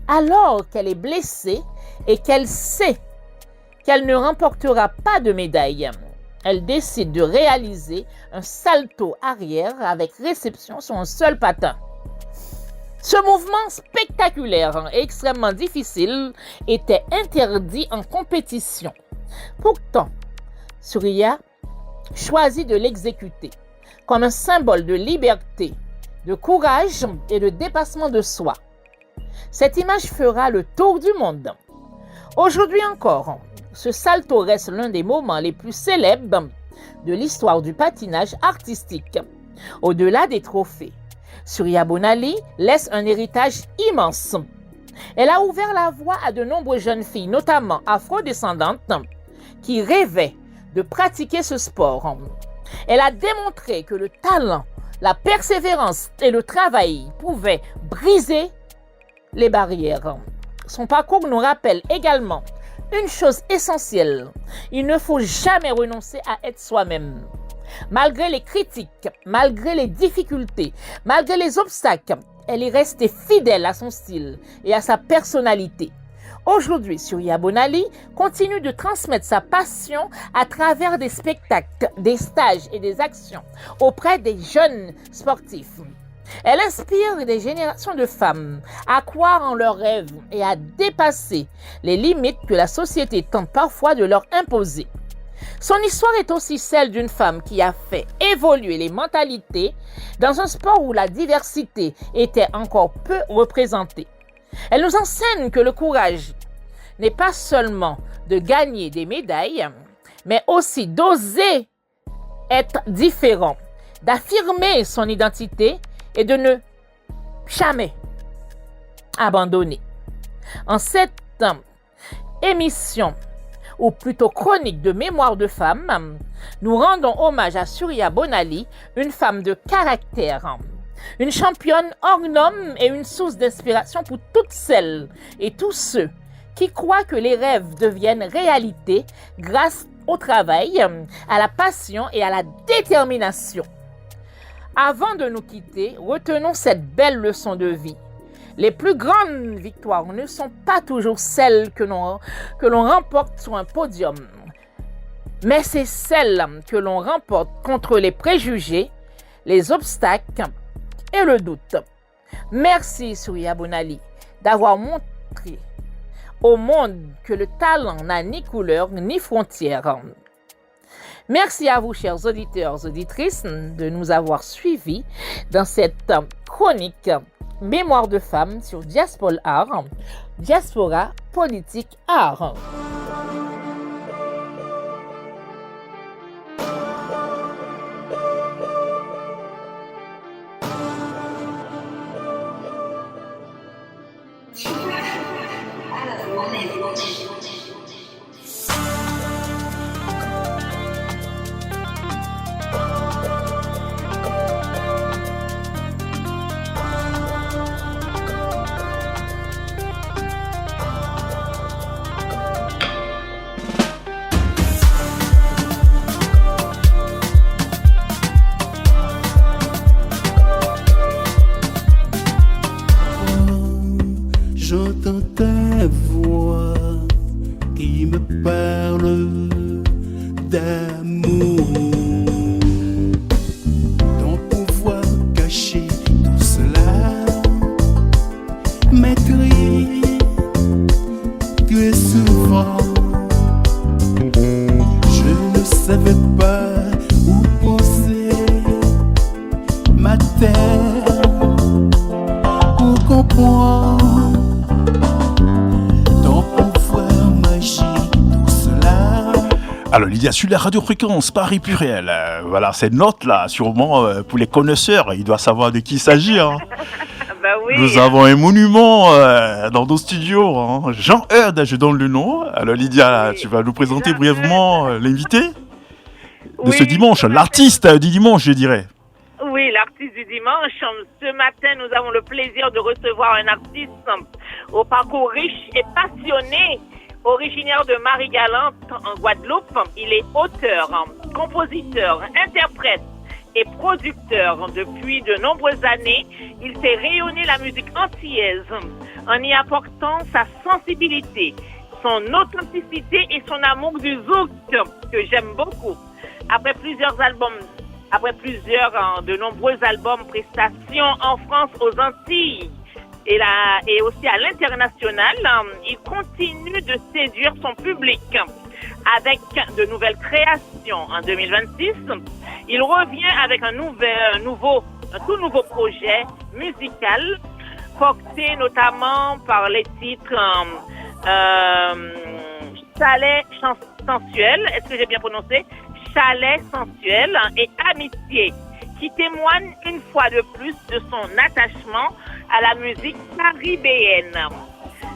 alors qu'elle est blessée et qu'elle sait qu'elle ne remportera pas de médaille, elle décide de réaliser un salto arrière avec réception sur un seul patin. Ce mouvement spectaculaire et extrêmement difficile était interdit en compétition. Pourtant, Surya choisit de l'exécuter comme un symbole de liberté, de courage et de dépassement de soi. Cette image fera le tour du monde. Aujourd'hui encore, ce salto reste l'un des moments les plus célèbres de l'histoire du patinage artistique. Au-delà des trophées, Surya Bonali laisse un héritage immense. Elle a ouvert la voie à de nombreuses jeunes filles, notamment afrodescendantes, qui rêvaient de pratiquer ce sport. Elle a démontré que le talent, la persévérance et le travail pouvaient briser les barrières. Son parcours nous rappelle également une chose essentielle, il ne faut jamais renoncer à être soi-même. Malgré les critiques, malgré les difficultés, malgré les obstacles, elle est restée fidèle à son style et à sa personnalité. Aujourd'hui, Surya Bonali continue de transmettre sa passion à travers des spectacles, des stages et des actions auprès des jeunes sportifs. Elle inspire des générations de femmes à croire en leurs rêves et à dépasser les limites que la société tente parfois de leur imposer. Son histoire est aussi celle d'une femme qui a fait évoluer les mentalités dans un sport où la diversité était encore peu représentée. Elle nous enseigne que le courage n'est pas seulement de gagner des médailles, mais aussi d'oser être différent, d'affirmer son identité et de ne jamais abandonner. En cette émission, ou plutôt chronique de mémoire de femme, nous rendons hommage à Surya Bonali, une femme de caractère, une championne hors norme et une source d'inspiration pour toutes celles et tous ceux qui croient que les rêves deviennent réalité grâce au travail, à la passion et à la détermination. Avant de nous quitter, retenons cette belle leçon de vie. Les plus grandes victoires ne sont pas toujours celles que l'on remporte sur un podium, mais c'est celles que l'on remporte contre les préjugés, les obstacles et le doute. Merci Surya Bonali d'avoir montré au monde que le talent n'a ni couleur ni frontière. Merci à vous, chers auditeurs, auditrices, de nous avoir suivis dans cette chronique Mémoire de femmes sur Diaspora Art, Diaspora Politique Art. J'entends ta voix qui me parle d'amour. Ton pouvoir caché tout cela m'écrit très souvent. Je ne savais pas où poser ma tête pour comprendre. Alors Lydia, sur la radiofréquence Paris Pluriel, voilà, cette note-là, sûrement pour les connaisseurs, ils doivent savoir de qui il s'agit. Hein. Ben oui. Nous avons un monument dans nos studios, hein. Jean-Eudes, je donne le nom. Alors Lydia, tu vas nous présenter brièvement l'invité de ce dimanche, l'artiste du dimanche, je dirais. Oui, l'artiste du dimanche. Ce matin, nous avons le plaisir de recevoir un artiste au parcours riche et passionné. Originaire de Marie-Galante en Guadeloupe, il est auteur, compositeur, interprète et producteur. Depuis de nombreuses années, il fait rayonner la musique antillaise en y apportant sa sensibilité, son authenticité et son amour du zouk que j'aime beaucoup. Après de nombreux albums, prestations en France, aux Antilles, et aussi à l'international, il continue de séduire son public avec de nouvelles créations. En 2026, il revient avec un tout nouveau projet musical porté notamment par les titres Chalet sensuel, est-ce que j'ai bien prononcé? Chalet sensuel et Amitié, qui témoigne une fois de plus de son attachement à la musique caribéenne.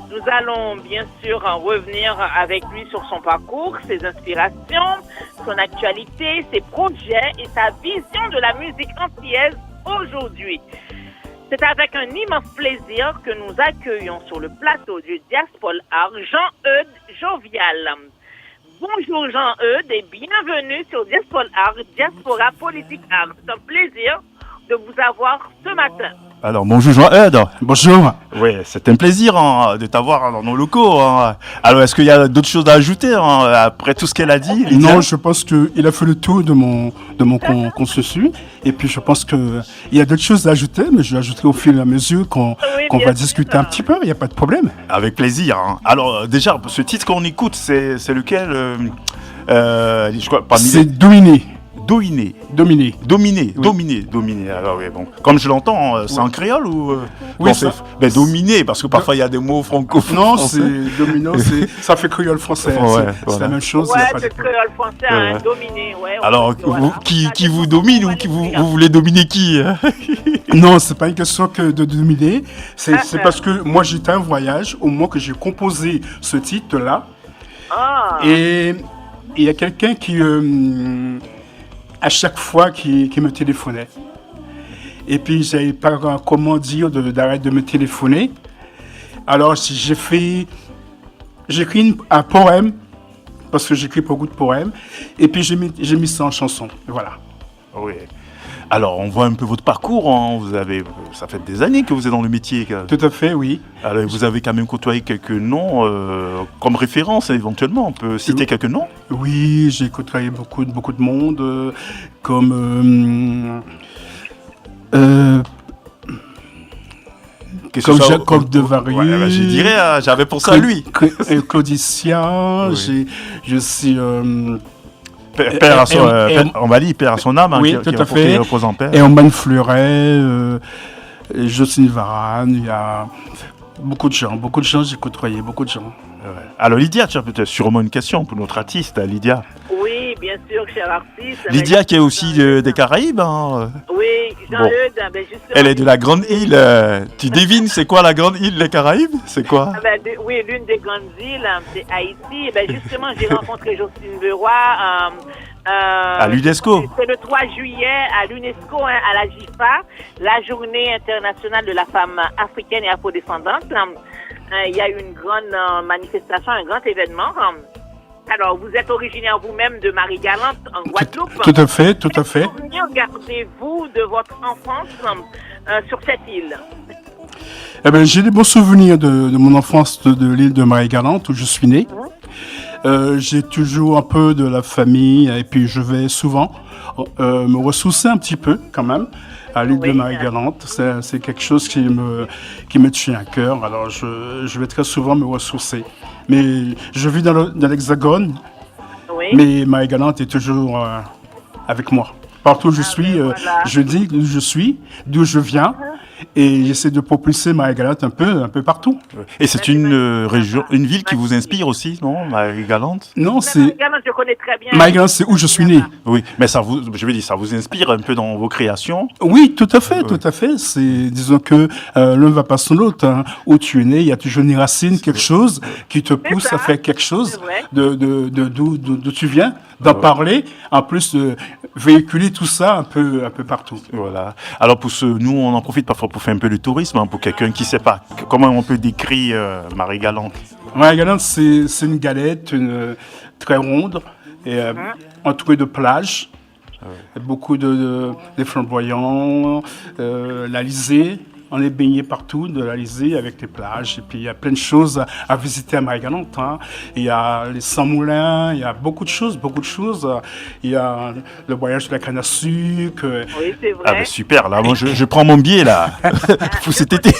Nous allons bien sûr revenir avec lui sur son parcours, ses inspirations, son actualité, ses projets et sa vision de la musique antillaise aujourd'hui. C'est avec un immense plaisir que nous accueillons sur le plateau du Diaspora Art Jean-Eudes Jovial. Bonjour Jean-Eudes et bienvenue sur Diaspora Art, Diaspora Politique Art. C'est un plaisir de vous avoir ce matin. Alors bonjour Jean-Eudes. Bonjour. Oui, c'est un plaisir de t'avoir dans nos locaux. Hein. Alors est-ce qu'il y a d'autres choses à ajouter après tout ce qu'elle a dit, Lydia? Non, je pense qu'il a fait le tour de mon consensus. Et puis je pense qu'il y a d'autres choses à ajouter, mais je vais ajouter au fil et à mesure qu'on va discuter un petit peu, il n'y a pas de problème. Avec plaisir. Hein. Alors déjà, ce titre qu'on écoute, c'est lequel je crois, c'est Dominé. Dominé. Alors oui, bon. Comme je l'entends, c'est en créole ou oui, bon, c'est dominé, parce que parfois il y a des mots francophones. Non, c'est dominant, ça fait créole français. Ouais, c'est la même chose. Ouais, c'est créole français, dominé. Ouais, alors, qui vous domine ou vous voulez dominer qui? Non, c'est pas une question que de dominer. C'est parce que moi j'étais en voyage au moment que j'ai composé ce titre-là. Ah. Et il y a quelqu'un qui à chaque fois qui me téléphonait. Et puis, j'avais pas comment dire d'arrêter de me téléphoner. Alors, j'ai fait j'écris un poème, parce que j'écris beaucoup de poèmes, et puis j'ai mis ça en chanson. Voilà. Oui. Alors, on voit un peu votre parcours. Hein. Ça fait des années que vous êtes dans le métier. Tout à fait, oui. Alors, vous avez quand même côtoyé quelques noms comme référence, éventuellement. On peut citer quelques noms. Oui, j'ai côtoyé beaucoup de monde, comme Jacob de Varus. Ouais, je dirais, j'avais pensé à lui. Claudicien, oui. je suis... Père à son âme, oui, hein, tout à fait. Reposant père. Et Oman Fleuret, Jocelyne Varane, il y a beaucoup de gens, j'ai côtoyé beaucoup de gens. Ouais. Alors Lydia, tu as peut-être sûrement une question pour notre artiste, Lydia. Oui, bien sûr, cher artiste. Lydia qui est aussi des Caraïbes. Hein. Oui, Jean-Eudes, justement. Elle est de la Grande Île. Tu devines, c'est quoi la Grande Île des Caraïbes? C'est quoi? Oui, l'une des grandes îles, c'est Haïti. Justement, j'ai rencontré Jocelyne Leroy. À l'UNESCO. C'est le 3 juillet à l'UNESCO, à la JIFA, la journée internationale de la femme africaine et afrodescendante. Il y a eu une grande manifestation, un grand événement. Alors, vous êtes originaire vous-même de Marie-Galante, en Guadeloupe. Tout à fait. Quels souvenirs gardez-vous de votre enfance sur cette île? Eh bien, j'ai des bons souvenirs de mon enfance de l'île de Marie-Galante, où je suis né. J'ai toujours un peu de la famille, et puis je vais souvent me ressourcer un petit peu, quand même, à l'île de Marie-Galante. C'est quelque chose qui me tient à cœur. Alors, je vais très souvent me ressourcer. Mais je vis dans l'Hexagone, mais Marie-Galante est toujours avec moi. Partout où je suis, je dis d'où je suis, d'où je viens, et j'essaie de propulser Marie-Galante un peu partout. Et c'est une région, une ville qui vous inspire aussi, non, Marie-Galante? Non, c'est... Marie-Galante, je connais très bien. Marie-Galante, c'est où je suis né. Oui, mais ça vous inspire un peu dans vos créations? Oui, tout à fait. Disons que l'un va pas sans l'autre. Hein. Où tu es né, il y a toujours une racine, quelque chose qui te pousse à faire quelque chose d'où tu viens, d'en parler, en plus de véhiculer tout ça un peu partout. Voilà. Alors nous, on en profite parfois pour faire un peu de tourisme, hein, pour quelqu'un qui ne sait pas. Comment on peut décrire Marie-Galante? Marie-Galante, c'est une galette très ronde, et entourée de plages. Beaucoup de flamboyants, l'Alizé. On est baigné partout de l'Alizé avec les plages. Et puis, il y a plein de choses à visiter à Marie-Galante. Hein. Il y a les 100 moulins, il y a beaucoup de choses. Il y a le voyage de la canne à sucre. Oui, c'est vrai. Ah, ben super, là, moi, je prends mon billet, là, pour cet été.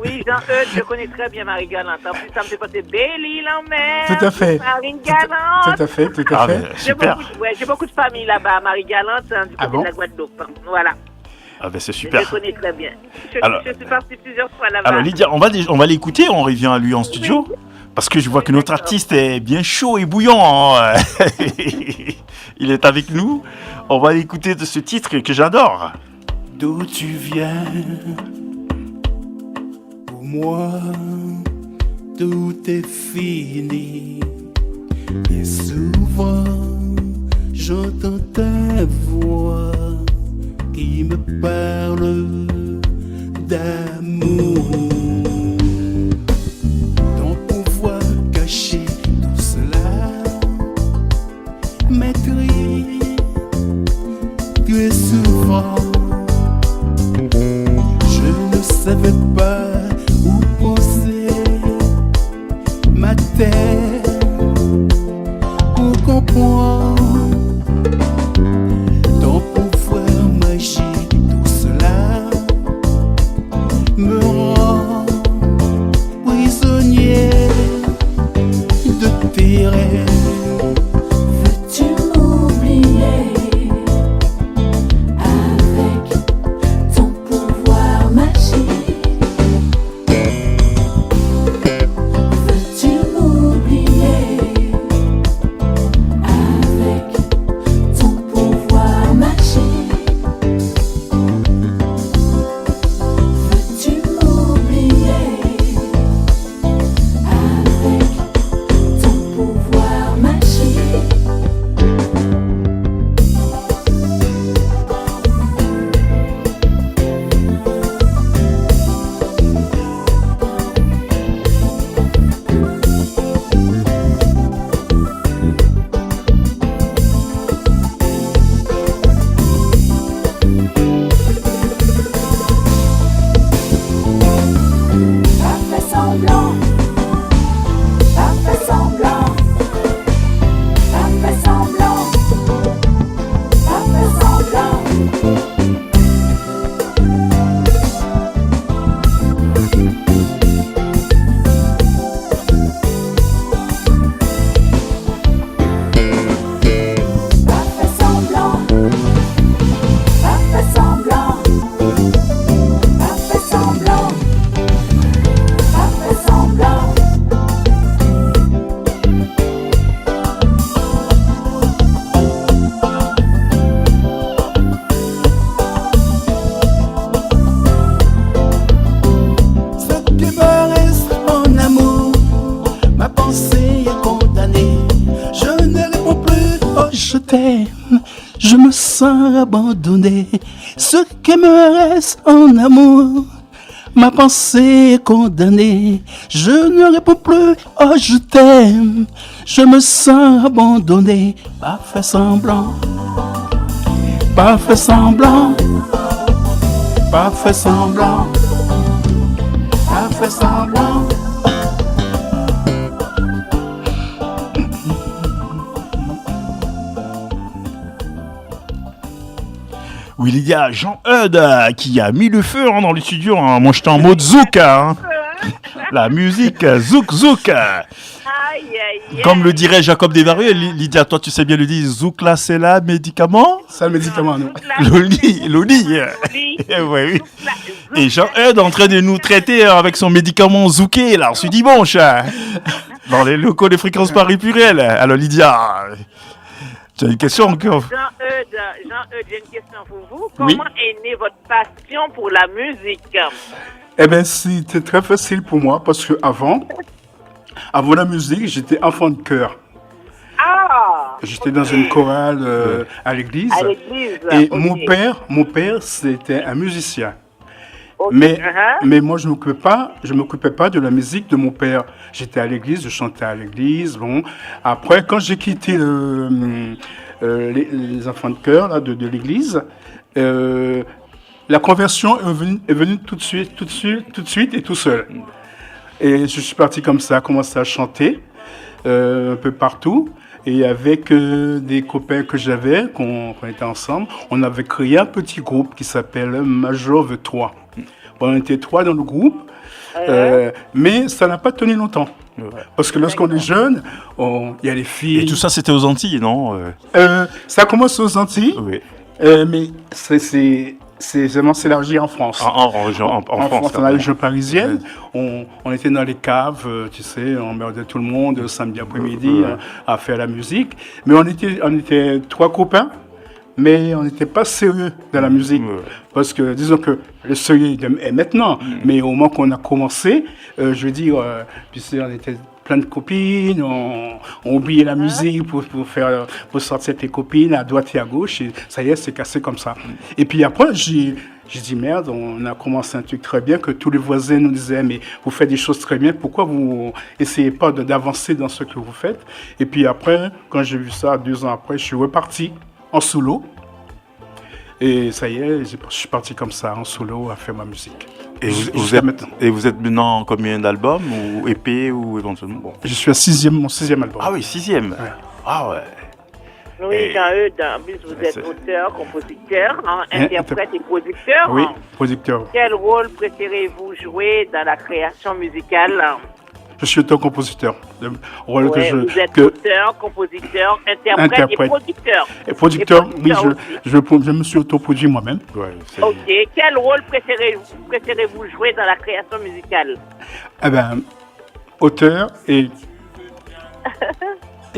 Oui, Jean-Eudes, je connais très bien Marie-Galante. En plus, ça me fait passer Belle-Île en mer. Tout à fait. Marie-Galante. Tout à fait. Super. J'ai beaucoup de familles là-bas à Marie-Galante, du côté de la Guadeloupe. Voilà. Ah ben c'est super. Je connais très bien. Je suis partie plusieurs fois là-bas. Alors Lydia, on va l'écouter, on revient à lui en studio. Parce que je vois que notre artiste est bien chaud et bouillant. Hein. Il est avec nous. On va l'écouter de ce titre que j'adore. D'où tu viens? Pour moi, tout est fini. Et souvent, j'entends ta voix qui me parle d'amour. Ton pouvoir caché, tout cela m'écrit. Tu es souvent, je ne savais pas où poser ma tête pour comprendre. Tout cela me rend prisonnier de tes rêves. Veux-tu m'oublier avec ton pouvoir magique? t'aime, je me sens abandonné. Ce qui me reste en amour, ma pensée est condamnée. Je ne réponds plus, oh je t'aime, je me sens abandonné. Pas fait semblant, pas fait semblant, pas fait semblant, pas fait semblant. Oui, il y a Jean-Eudes qui a mis le feu dans le studio. Moi, j'étais en mode zouk. La musique, zouk, zouk. Aïe, aïe, aïe. Comme le dirait Jacob Desvarieux, Lydia, toi, tu sais bien le dire, zouk là, c'est là, médicament. C'est un médicament, non? Loli. Ouais, oui. Et Jean-Eudes en train de nous traiter avec son médicament zouké, là, ce dimanche, dans les locaux de Fréquence Paris Pluriel. Alors, Lydia, tu as une question encore? Jean-Eudes, j'ai une question pour vous. Oui. Comment est née votre passion pour la musique? Eh bien, c'était très facile pour moi parce que avant la musique, j'étais enfant de chœur. Ah! J'étais dans une chorale à l'église. À l'église. Et ok. mon père, c'était un musicien. Ok. Mais Uh-huh. moi, je m'occupais pas de la musique de mon père. J'étais à l'église, je chantais à l'église. Bon, après, quand j'ai quitté les enfants de chœur là, de l'église, la conversion est venue tout de suite et tout seul. Et je suis parti comme ça, commencé à chanter un peu partout. Et avec des copains que j'avais, qu'on était ensemble, on avait créé un petit groupe qui s'appelle Majove 3. Bon, on était 3 dans le groupe, mais ça n'a pas tenu longtemps. Ouais. Parce que lorsqu'on est jeune, il y a les filles. Et tout ça, c'était aux Antilles, non? Ça commence aux Antilles, Oui. mais c'est vraiment s'élargit en France. En France, dans la région parisienne, on était dans les caves, tu sais, on merdait tout le monde le samedi après-midi à faire la musique. Mais on était 3 copains, mais on n'était pas sérieux dans la musique. Parce que, disons que le sérieux est maintenant, mais au moment qu'on a commencé, je veux dire, tu sais, on était plein de copines, on oubliait la musique pour sortir tes copines à droite et à gauche, et ça y est, c'est cassé comme ça. Et puis après, j'ai dit merde, on a commencé un truc très bien, que tous les voisins nous disaient, mais vous faites des choses très bien, pourquoi vous essayez pas d'avancer dans ce que vous faites? Et puis après, quand j'ai vu ça, 2 ans après, je suis reparti en solo. Et ça y est, je suis parti comme ça, en solo, à faire ma musique. Et vous êtes maintenant combien d'albums, ou EP, ou éventuellement bon. Je suis à mon 6e album. Ah oui, 6e. Ouais. Ah ouais. Oui, Et- Jean-Eudes, en plus vous êtes c'est- auteur, compositeur, interprète et producteur. Oui, producteur. Quel rôle préférez-vous jouer dans la création musicale? Je suis auteur-compositeur. Le rôle Ouais, vous êtes que auteur, compositeur, interprète et producteur. et producteur, Et oui, producteur je me suis autoproduit moi-même. Ouais, c'est- Ok. Quel rôle préférez-vous jouer dans la création musicale? Eh ben, auteur et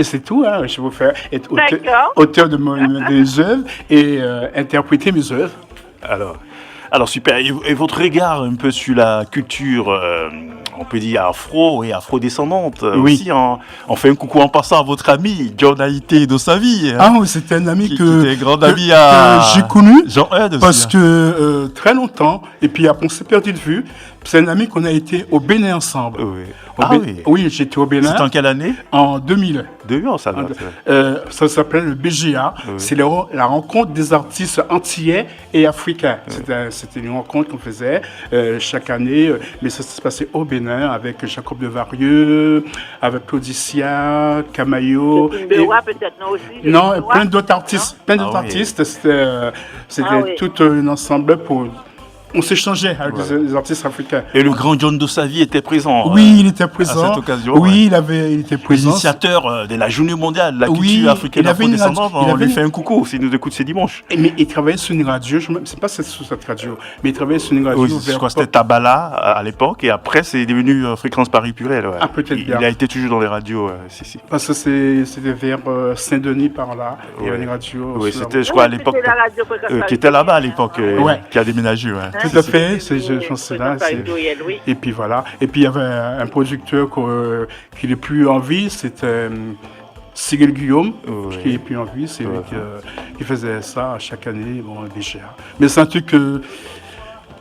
c'est tout, hein. Je vais vous faire être D'accord. auteur de mes œuvres et interpréter mes œuvres. Alors super. Et votre regard un peu sur la culture, on peut dire afro et afro-descendante Oui. aussi. On fait un coucou en passant à votre ami John Haïté de sa vie. Ah oui, c'était un ami qui que était grand ami à j'ai connu. Jean-Eudes aussi. Parce que très longtemps, et puis après on s'est perdu de vue, c'est un ami qu'on a été au Bénin ensemble. Oui. Au Bé- Oui, j'étais au Bénin C'était en quelle année? en 2000. 2000, ça doit Ça s'appelait le BGA. Oui. C'est la rencontre des artistes antillais et africains. C'était une rencontre qu'on faisait chaque année, mais ça se passait au Bénin avec Jacob Desvarieux, avec Claudicia, Camayo. Bewa peut-être, non aussi? Non, Bewa? plein d'autres artistes. Plein d'autres Ah oui. artistes. C'était Ah oui. tout un ensemble pour. On s'échangeait avec les artistes africains. Et le grand John Dossavi était présent. Oui, il était présent. à cette occasion, Oui, il était présent. L'initiateur de la journée mondiale de la Oui, culture africaine il avait une afro-descendante. radio- il On avait lui une- fait un coucou s'il nous écoute ce dimanche. Mais il travaillait sur une radio, je ne sais pas si c'est sur cette radio, mais il travaillait sur une radio. Oui, je crois que c'était Tabala à l'époque, et après c'est devenu Fréquence Paris Pluriel. Ouais. Ah, peut-être il bien. a été toujours dans les radios. Si. Parce que c'était vers Saint-Denis par là. Il y avait une radio. Oui, sur la- c'était, je crois, à l'époque, C'était la radio Fréquence qui Paris était là-bas à Pluriel, l'époque, hein. Ouais. qui a déménagé. Ouais. Tout à fait, je pense que là. Fréquence Paris Pluriel, oui. Et puis voilà. Et puis il y avait un producteur qui n'est plus en vie, c'était Cyril Guillaume, Oui. qui est plus en vie, c'est lui qui faisait ça chaque année, bon, Béchère. Mais c'est un truc que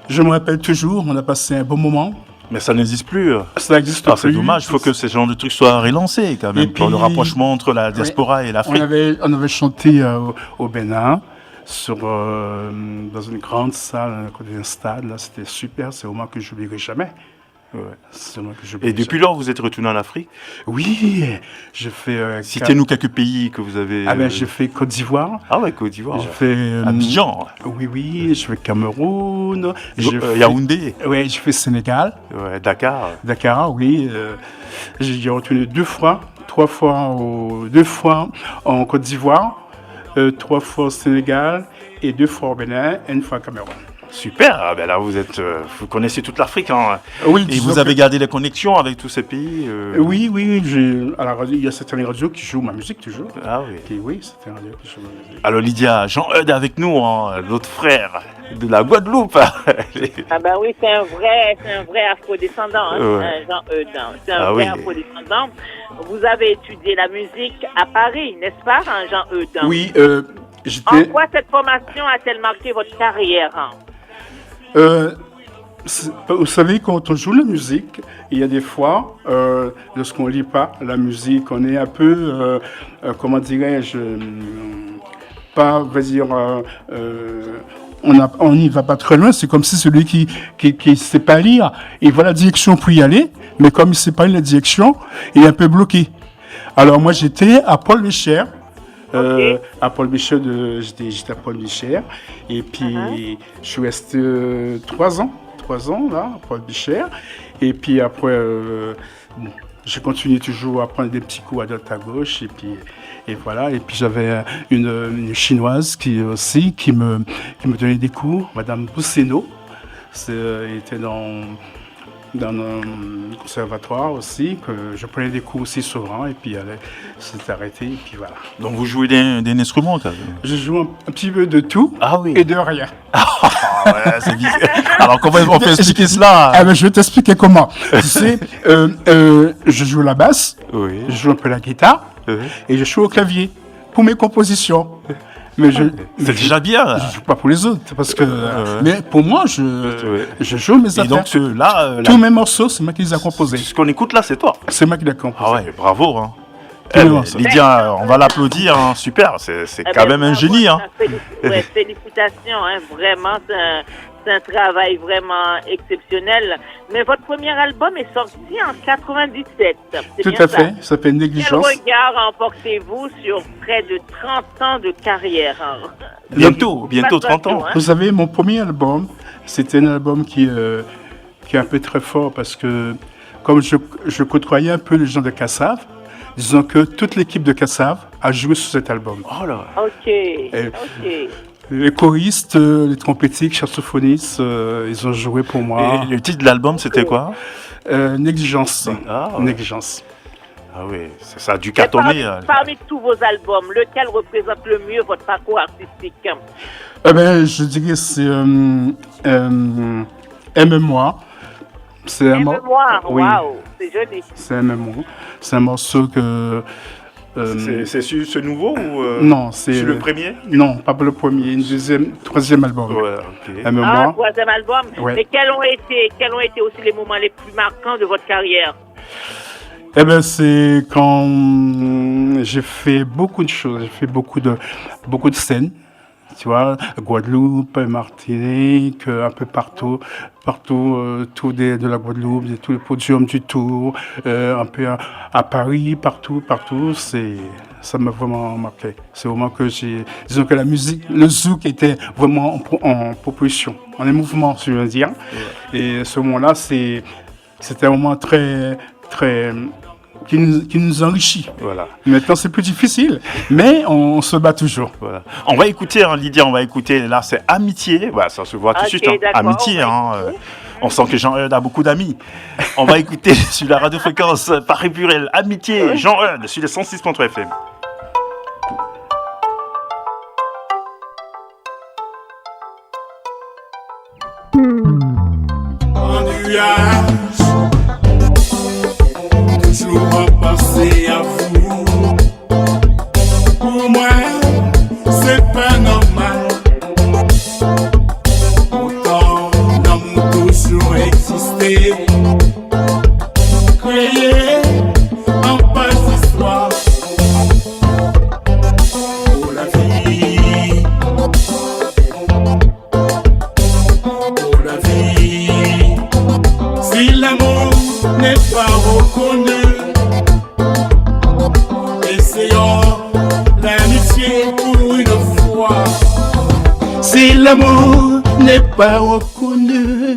je me rappelle toujours, on a passé un bon moment. Mais ça n'existe plus. Ça existe Ah, plus. c'est dommage, il faut que ce genre de trucs soient relancés quand même, Et pour le puis- rapprochement entre la diaspora et On l'Afrique. avait chanté au Bénin, dans une grande salle, à côté d'un stade. Là, c'était super. C'est au moment que je n'oublierai jamais. Ouais, c'est au moment que j'oublierai Et depuis lors, vous êtes retourné en Afrique. jamais. Oui, j'ai fait. Citez-nous quelques pays que vous avez. Ah ben, j'ai fait Côte d'Ivoire. Ah ouais, Côte d'Ivoire. J'ai fait. Abidjan. Oui, j'ai fait Cameroun. J'ai fait- Yaoundé. Ouais, j'ai fait Sénégal. Ouais, Dakar. Dakar, oui. J'ai retourné 2 fois, 2 fois en Côte d'Ivoire, 3 fois au Sénégal et 2 fois au Bénin et 1 fois au Cameroun. Super. Ah ben là, vous connaissez toute l'Afrique. Hein. Oui, Et vous avez gardé les connexions avec tous ces pays. Oui, à la radio, il y a certaines radios qui jouent ma musique toujours. Ah oui. Oui, certaines radios qui jouent ma musique. Alors Lydia, Jean-Eudes est avec nous, hein, notre frère de la Guadeloupe. Ah ben oui, c'est un vrai afro-descendant, hein, Ouais. Jean-Eudes. C'est un Ah vrai oui. afro-descendant. Vous avez étudié la musique à Paris, n'est-ce pas, hein, Jean-Eudes? Oui, En j'étais. quoi cette formation a-t-elle marqué votre carrière, hein? Vous savez, quand on joue la musique, il y a des fois, lorsqu'on lit pas la musique, on est un peu, comment dirais-je, pas, on va dire, on n'y va pas très loin. C'est comme si celui qui sait pas lire, il voit la direction pour y aller, mais comme il sait pas la direction, il est un peu bloqué. Alors moi, j'étais à Paul Béchère. À Paul Béchère, j'étais à Paul Béchère. Et puis, je suis resté 3 ans là, à Paul Béchère. Et puis après, j'ai continué toujours à prendre des petits coups à droite à gauche. Et voilà. Et puis, j'avais une Chinoise qui me donnait des cours, Madame Bousseno. Elle était dans un conservatoire aussi, que je prenais des cours aussi souvent, et puis elle s'est arrêtée, et puis voilà. Donc vous jouez d'un instrument quand même. Je joue un petit peu de tout Ah oui. et de rien. Ah ouais, c'est bizarre. Alors comment on peut expliquer cela? Ah ben, je vais t'expliquer comment. Tu sais, je joue la basse, Oui. je joue un peu la guitare, et je joue au clavier pour mes compositions. Mais C'est déjà bien. je joue pas pour les autres, parce que. Mais pour moi, je joue mes Et affaires. donc là, Tous mes morceaux, c'est moi qui les ai composés. ce qu'on écoute là, c'est toi. C'est moi qui les ai composés. Ah ouais, bravo. Hein. Oui, Eh, non, mais ça- Lydia, on va l'applaudir. Hein. Super, c'est Eh quand ben, même un bravo, génie. Hein. Félicitations, hein, vraiment, c'est un travail vraiment exceptionnel. Mais votre premier album est sorti en 97. c'est Tout bien à ça? fait, ça s'appelle Quel Négligence. regard emportez-vous sur près de 30 ans de carrière, hein? Bientôt Pas 30 ans. hein? Vous savez, mon premier album, c'était un album qui est un peu très fort parce que, comme je côtoyais un peu les gens de Kassav, disons que toute l'équipe de Kassav a joué sur cet album. Oh là. Ok, ok. Les choristes, les trompettistes, saxophonistes, ils ont joué pour moi. Et le titre de l'album, c'était quoi? Négligence. Ah, ouais. Négligence. Ah oui, ça a dû Et cartonner. parmi tous vos albums, lequel représente le mieux votre parcours artistique? Je dirais c'est Aime-moi. C'est un mor- Aime-moi, Oui, waouh, c'est joli. c'est Aime-moi. C'est un morceau que. C'est sur ce nouveau ou Non, c'est sur le premier? Non, pas pour le premier, troisième album. Ouais, ok. Aime-moi. Troisième album. Ouais. Mais quels ont été aussi les moments les plus marquants de votre carrière? C'est quand j'ai fait beaucoup de choses, j'ai fait beaucoup de scènes, tu vois, Guadeloupe, Martinique, un peu partout, tout de la Guadeloupe, tous les podiums du Tour, un peu à Paris, partout, ça m'a vraiment marqué. C'est vraiment que disons que la musique, le zouk était vraiment en propulsion, en mouvement, si je veux dire. Et ce moment-là, c'était un moment très qui nous enrichit. Voilà. Maintenant, c'est plus difficile, mais on se bat toujours. Voilà. On va écouter, hein, Lydia, on va écouter. Là, c'est Amitié. Voilà, ça se voit tout de Ok, suite. Hein. d'accord, Amitié, on va hein, on sent que Jean-Eudes a beaucoup d'amis. On va écouter sur la radiofréquence Paris Pluriel. Amitié, Jean-Eudes, sur les 106.3 FM. En nuage, toujours à penser à vous. n'est pas reconnu. Essayons l'amitié pour une fois. Si l'amour n'est pas reconnu,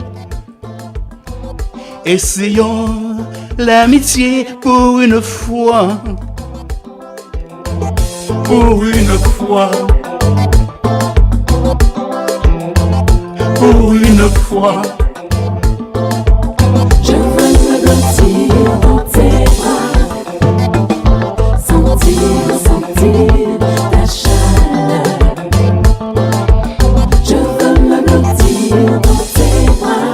essayons l'amitié pour une fois. Pour une fois. Pour une fois. Je veux me blottir dans tes bras, sentir ta chaleur. Je veux me blottir dans tes bras,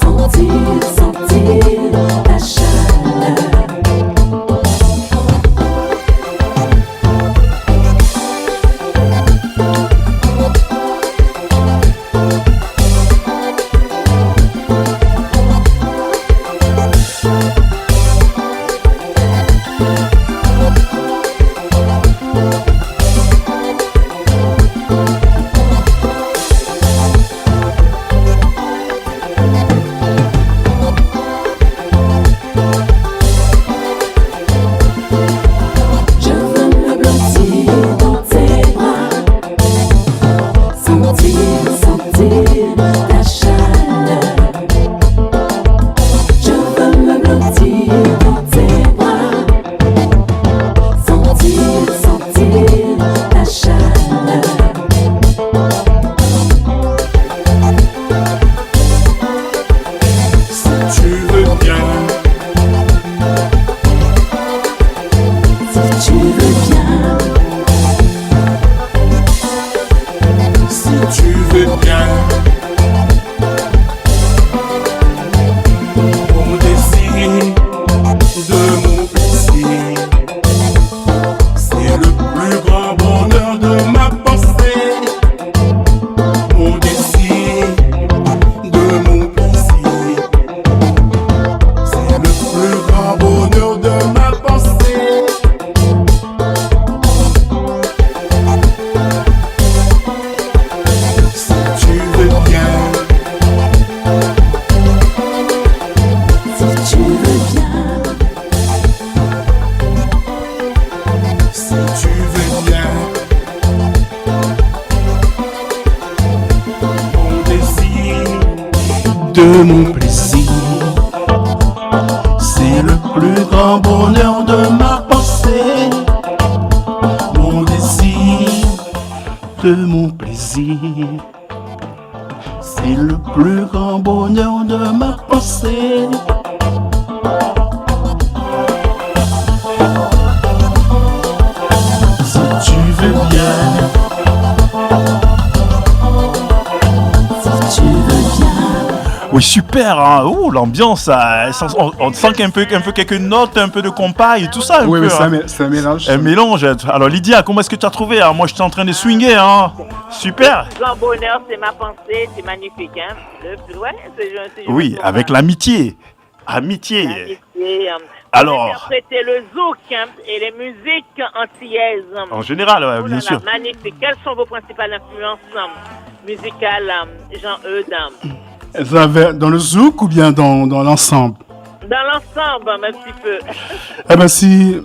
sentir ta chaleur. Je veux me blottir dans tes bras, sentir ta chaleur. Je veux me blottir dans tes bras, sentir ta chaleur. Si tu veux bien, Si tu veux bien, si tu veux bien, mon désir de mon plaisir, c'est le plus grand bonheur de ma pensée. Mon désir de mon plaisir, c'est le plus grand bonheur de ma pensée. Si tu veux bien, si tu veux bien, si tu veux bien, mon désir de mon plaisir, c'est le plus grand bonheur de ma pensée. Mon désir de mon plaisir, c'est le plus grand bonheur de ma pensée. Si tu veux bien, si tu veux bien. Oui, super, hein. Oh, l'ambiance, on sent qu'il y a un peu quelques notes, un peu de compas et tout ça. oui, mais hein. c'est un mélange. Un mélange. Alors, Lydia, comment est-ce que tu as trouvé, hein? Moi, j'étais en train de swinguer, hein. Super. Le grand bonheur, c'est ma pensée, c'est magnifique, hein. Ouais, c'est Oui, joli, avec hein. l'amitié. Amitié. L'amitié, Alors. interpréter le zouk, hein, et les musiques antillaises. En général, ouais, Oh là bien là, sûr. magnifique. Quelles sont vos principales influences musicales, Jean-Eudes? Ça va dans le zouk ou bien dans l'ensemble? Dans l'ensemble, un petit peu. Eh ben si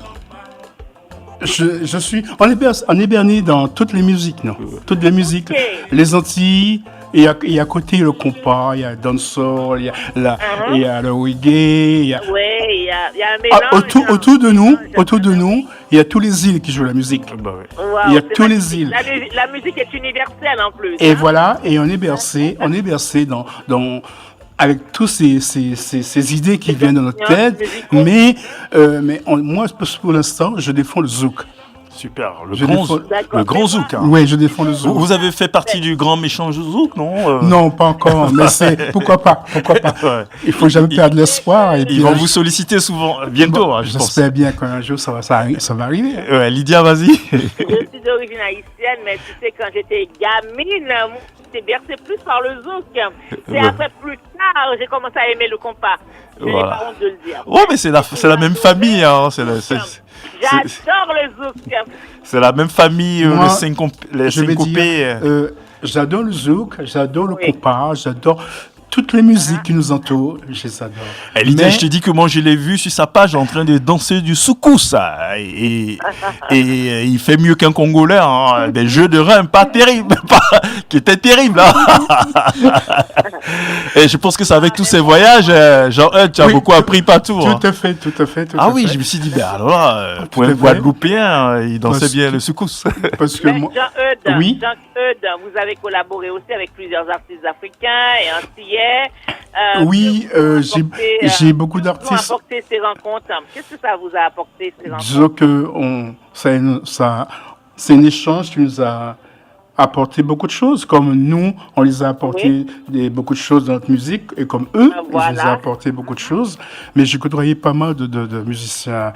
je suis, on est berné dans toutes les musiques, non? Toutes les musiques, Ok. les Antilles. Et à côté le compas, il y a dancehall, il y a le reggae, il y a Oui, il y a un mélange. autour de nous, il y a tous les îles qui jouent la musique. Bah, ouais. Wow, il y a c'est tous les magnifique. îles. La musique est universelle en plus. Et hein. voilà, et on est bercé dans avec tous ces idées qui viennent dans notre tête, mais moi pour l'instant, je défends le zouk. Super. Je défends- Le grand zouk. Hein. Oui, je défends le zouk. Vous avez fait partie du grand méchant zouk, non? Non, pas encore, mais pourquoi pas. Ouais. Il faut jamais perdre l'espoir. Et puis Ils vont là, vous solliciter souvent, bientôt, hein, je pense. j'espère bien qu'un jour ça va arriver. Ouais, Lydia, vas-y. Je suis d'origine haïtienne, mais tu sais, quand j'étais gamine, moi, j'étais bercée plus par le zouk. C'est Ouais. après, plus tard, j'ai commencé à aimer le compas. Je n'ai Voilà. pas honte de le dire. Oh, mais c'est la même famille, hein. J'adore le zouk. C'est la même famille, Moi, les Je vais syncopés. dire, j'adore le zouk, j'adore le Oui. compas, j'adore toutes les musiques qui nous entourent, je les adore. Et Lydia, Mais- je te dis que moi, je l'ai vu sur sa page en train de danser du soukous. Et il fait mieux qu'un Congolais. Hein, des jeux de reins pas terribles. Qui étaient terribles. Hein. Et je pense que c'est avec tous ces voyages, tu as Oui, beaucoup appris partout. Hein. Tout à fait. Ah oui, je me suis dit, ben alors là, pour à un fait. Guadeloupéen, il dansait Parce bien que- le soukous. Parce que Mais moi, Jean-Eudes, Oui. vous avez collaboré aussi avec plusieurs artistes africains et antillais. Oui, j'ai beaucoup Qu'est-ce qui vous a d'artistes. apporté ces rencontres? Qu'est-ce que ça vous a apporté ces rencontres? Disons que c'est un échange qui nous a apporté beaucoup de choses, comme nous, on les a apporté beaucoup de choses dans notre musique, et comme eux, Voilà. je les ai apporté beaucoup de choses. Mais j'ai côtoyé pas mal de musiciens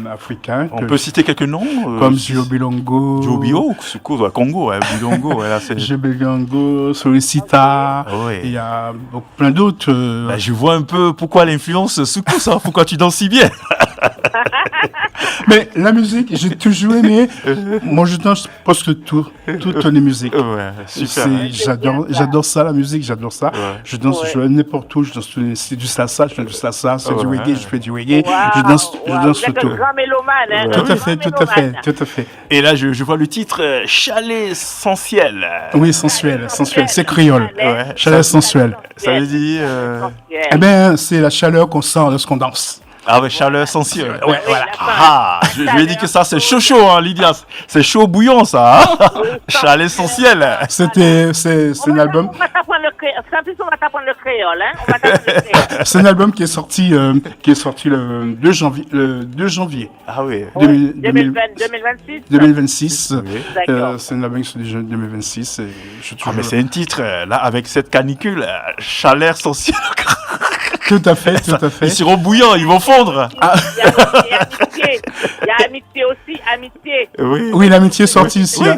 africains, On peut citer quelques noms comme Joe Bilongo, Joe Bio, soukous, Congo, Bilongo. Là, c'est... Joe Bilongo, Solicita, Ouais. et il y a plein d'autres. Bah, je vois un peu pourquoi l'influence soukous, hein, pourquoi tu danses si bien. Mais la musique, j'ai toujours aimé. Moi, je danse presque toutes les musiques. Ouais, super. J'adore ça, la musique, j'adore ça. Ouais. Je danse, je vais n'importe où, je danse c'est du salsa, je fais du salsa, c'est du Ouais. reggae, je fais du reggae. Wow, Je danse vous êtes tout. un grand mélomane, hein? Tout un à fait, grand tout à fait, mélomane. tout à fait. Et là, je vois le titre Chalet sensuel. Oui, sensuel, c'est créole. Ouais. Chaleur sensuelle. Ça veut dire. Eh bien, c'est la chaleur qu'on sent lorsqu'on danse. Ah ouais, chaleur sensuelle. Ouais, voilà. Ah, je lui ai dit que ça, c'est chaud, hein, Lydia. C'est chaud bouillant, ça. Hein. Chalet essentiel. C'est un album. On va t'apprendre le créole. En plus, on va t'apprendre le créole, hein? On va t'apprendre le créole. C'est un album qui est sorti le 2 janvier. Le 2 janvier Ah oui. 2026? 2026. Oui. D'accord. C'est un album qui est sorti en 2026. Et je Ah, trouve mais c'est un titre, là, avec cette canicule, chaleur sensuelle. tout à fait, tout à fait. Ils seront bouillants, ils vont fondre. Il y a amitié. Il y a amitié aussi, amitié. Oui. Oui, l'amitié est sorti ici Oui.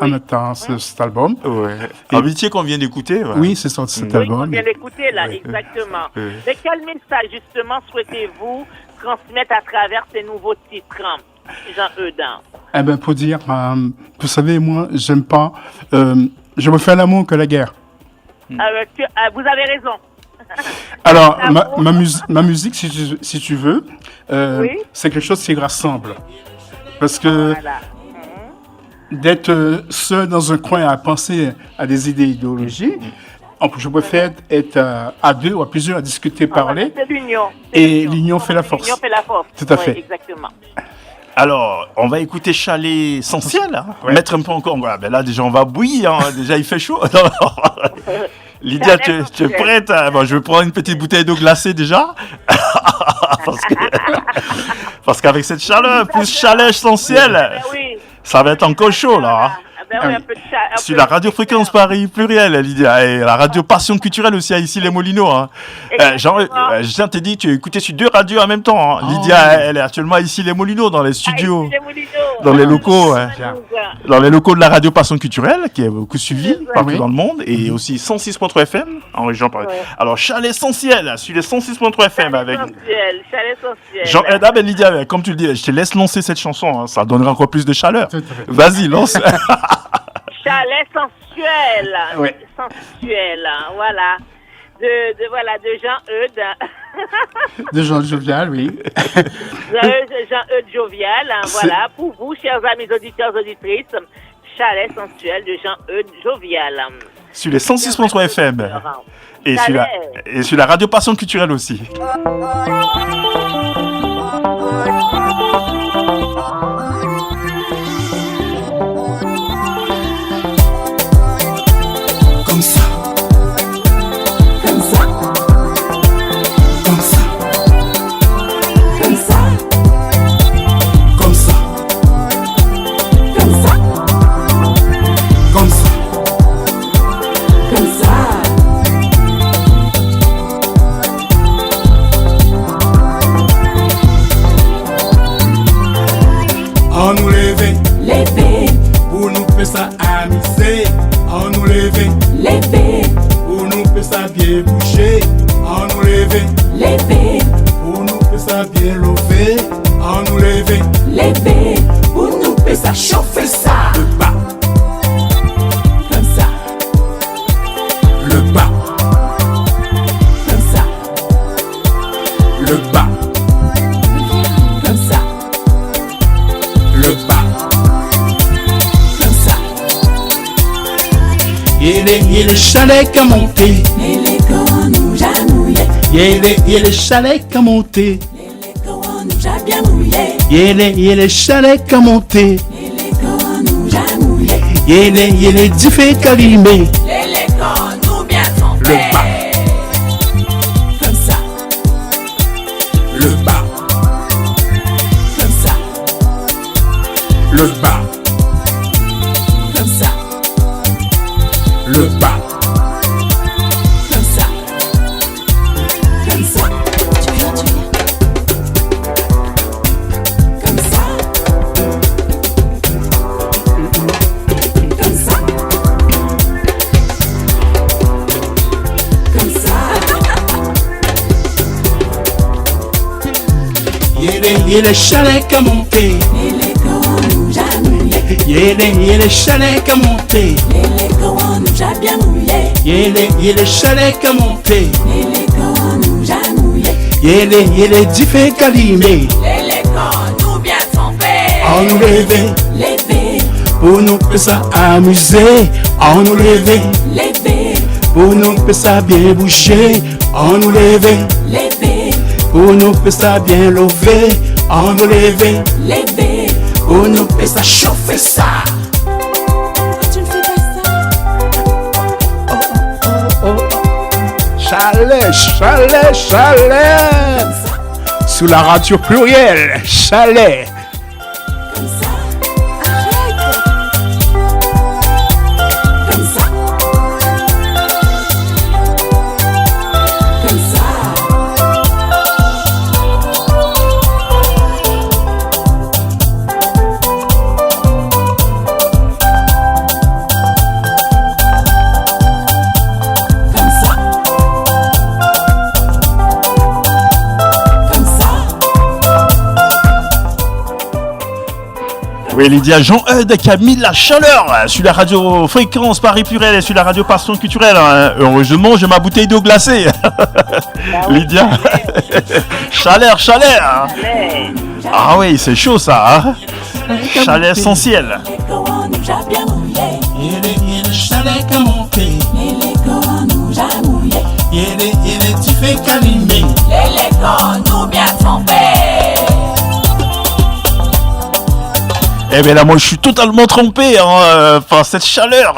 en même temps, cet album. Ouais. Et- Amitié qu'on vient d'écouter. Ouais. Oui, c'est sorti cet Oui, on album. vient d'écouter là, Oui. exactement. Oui. Mais quel message justement souhaitez-vous transmettre à travers ces nouveaux titres, Jean-Eudes? Eh ben, pour dire, vous savez, moi, j'aime pas. Je préfère l'amour que la guerre. Vous avez raison. Alors, L'amour. ma musique, si tu veux, Oui. c'est quelque chose qui rassemble. Parce que Voilà. d'être seul dans un coin à penser à des idées idéologiques, je préfère être à deux ou à plusieurs à discuter, parler. C'est l'union. Et l'union fait la force. L'union fait la force. Tout à Ouais, fait. Exactement. Alors, on va écouter Chalet essentiel. Hein. Ouais. Mettre un peu encore. Voilà, ben là, déjà, on va bouillir. Hein. Déjà, il fait chaud. Lydia, tu es prête? Bon, je vais prendre une petite bouteille d'eau glacée déjà. Parce qu'avec cette chaleur, plus chaleur essentielle, Ben oui. ça va être encore chaud là. Hein. Ben oui, un peu de chat. Sur la radio Fréquence Paris pluriel, Lydia, et la radio Passion Culturelle aussi à ici les Molinos. Hein. Jean, je tiens à te dire, tu as écouté sur deux radios en même temps. Hein. Lydia, elle est actuellement ici les Molinos dans les studios, dans les locaux, hein. Dans les locaux de la radio Passion Culturelle, qui est beaucoup suivie partout Oui. dans le monde, et aussi 106.3 FM en région Paris. Ouais. Alors, Chalet essentiel sur les 106.3 FM avec Chalet essentiel. Jean-Eda Ben Lydia, comme tu le dis, je te laisse lancer cette chanson, hein. Ça donnera encore plus de chaleur. Tout à fait. Vas-y, lance. Chalet sensuel. Ouais. Sensuel, voilà. De Jean-Eudes. De Jean Jovial, oui. Jean-Eudes Jovial, C'est- voilà, pour vous, chers amis auditeurs, auditrices, Chalet sensuel de Jean-Eudes Jovial. Sur les 106.3 FM. Et Chalet. sur la radio Passion Culturelle aussi. Comme ça, Comme ça, comme ça, comme ça, comme ça, comme ça, comme ça. comme ça. On nous lever, Lever, pour nous faire ça amuser. On nous lever, lever, pour nous faire ça bien bouger. On nous lever, lever, pour nous faire ça bien lever. On nous lever, lever, pour nous faire ça chauffer ça. le bas, Comme ça, le bas, le chalet qui a monté. Lele qu'on nous a mouillé. Il le chalet qui a monté. Lele qu'on nous a bien mouillé. Il le chalet qui a monté. Lele qu'on nous a mouillé. Il est diffé calimé. Lele qu'on nous bien trompé. Le bas, Comme ça, le bas, comme ça, le bas, comme ça, le bas. comme ça, comme ça. Tu viens. Comme ça. Comme ça. Comme ça. Il est le chalet qui a monté. Lele qu'on nous a mouillé. Il est le chalet qui a monté. Lele qu'on nous a bien mouillé. Il est le chalet qui a monté. Lele qu'on nous a mouillé. Il est diffé calimé. Lele qu'on nous bien trompé. On nous lever, Levé, pour nous que ça amuser. On nous lever, levé, pour nous que ça bien bouger. On nous lever, levé, pour nous que ça bien lever. On nous lever, levé. pour nous que ça chauffer ça. Pourquoi tu ne fais pas ça? Chalet, chalet, chalet. Comme ça, Sous la radio plurielle, chalet. comme ça. Arrête. Comme ça. Comme ça. Comme ça. Comme ça. Oui, Lydia Jean-Eudes qui a mis la chaleur sur la radio Fréquence Paris Pluriel et sur la radio Passion Culturelle. Heureusement, j'ai ma bouteille d'eau glacée. Lydia, chaleur. Allez. Ah oui, c'est chaud ça. Hein? Chaleur essentielle. Lele qu'on nous a bien mouillé. Il est le chalet qui a monté. Lele qu'on nous a mouillé. Il est diffé calimé. Lele qu'on nous bien trompé. Eh bien là, moi, je suis totalement trompé par cette chaleur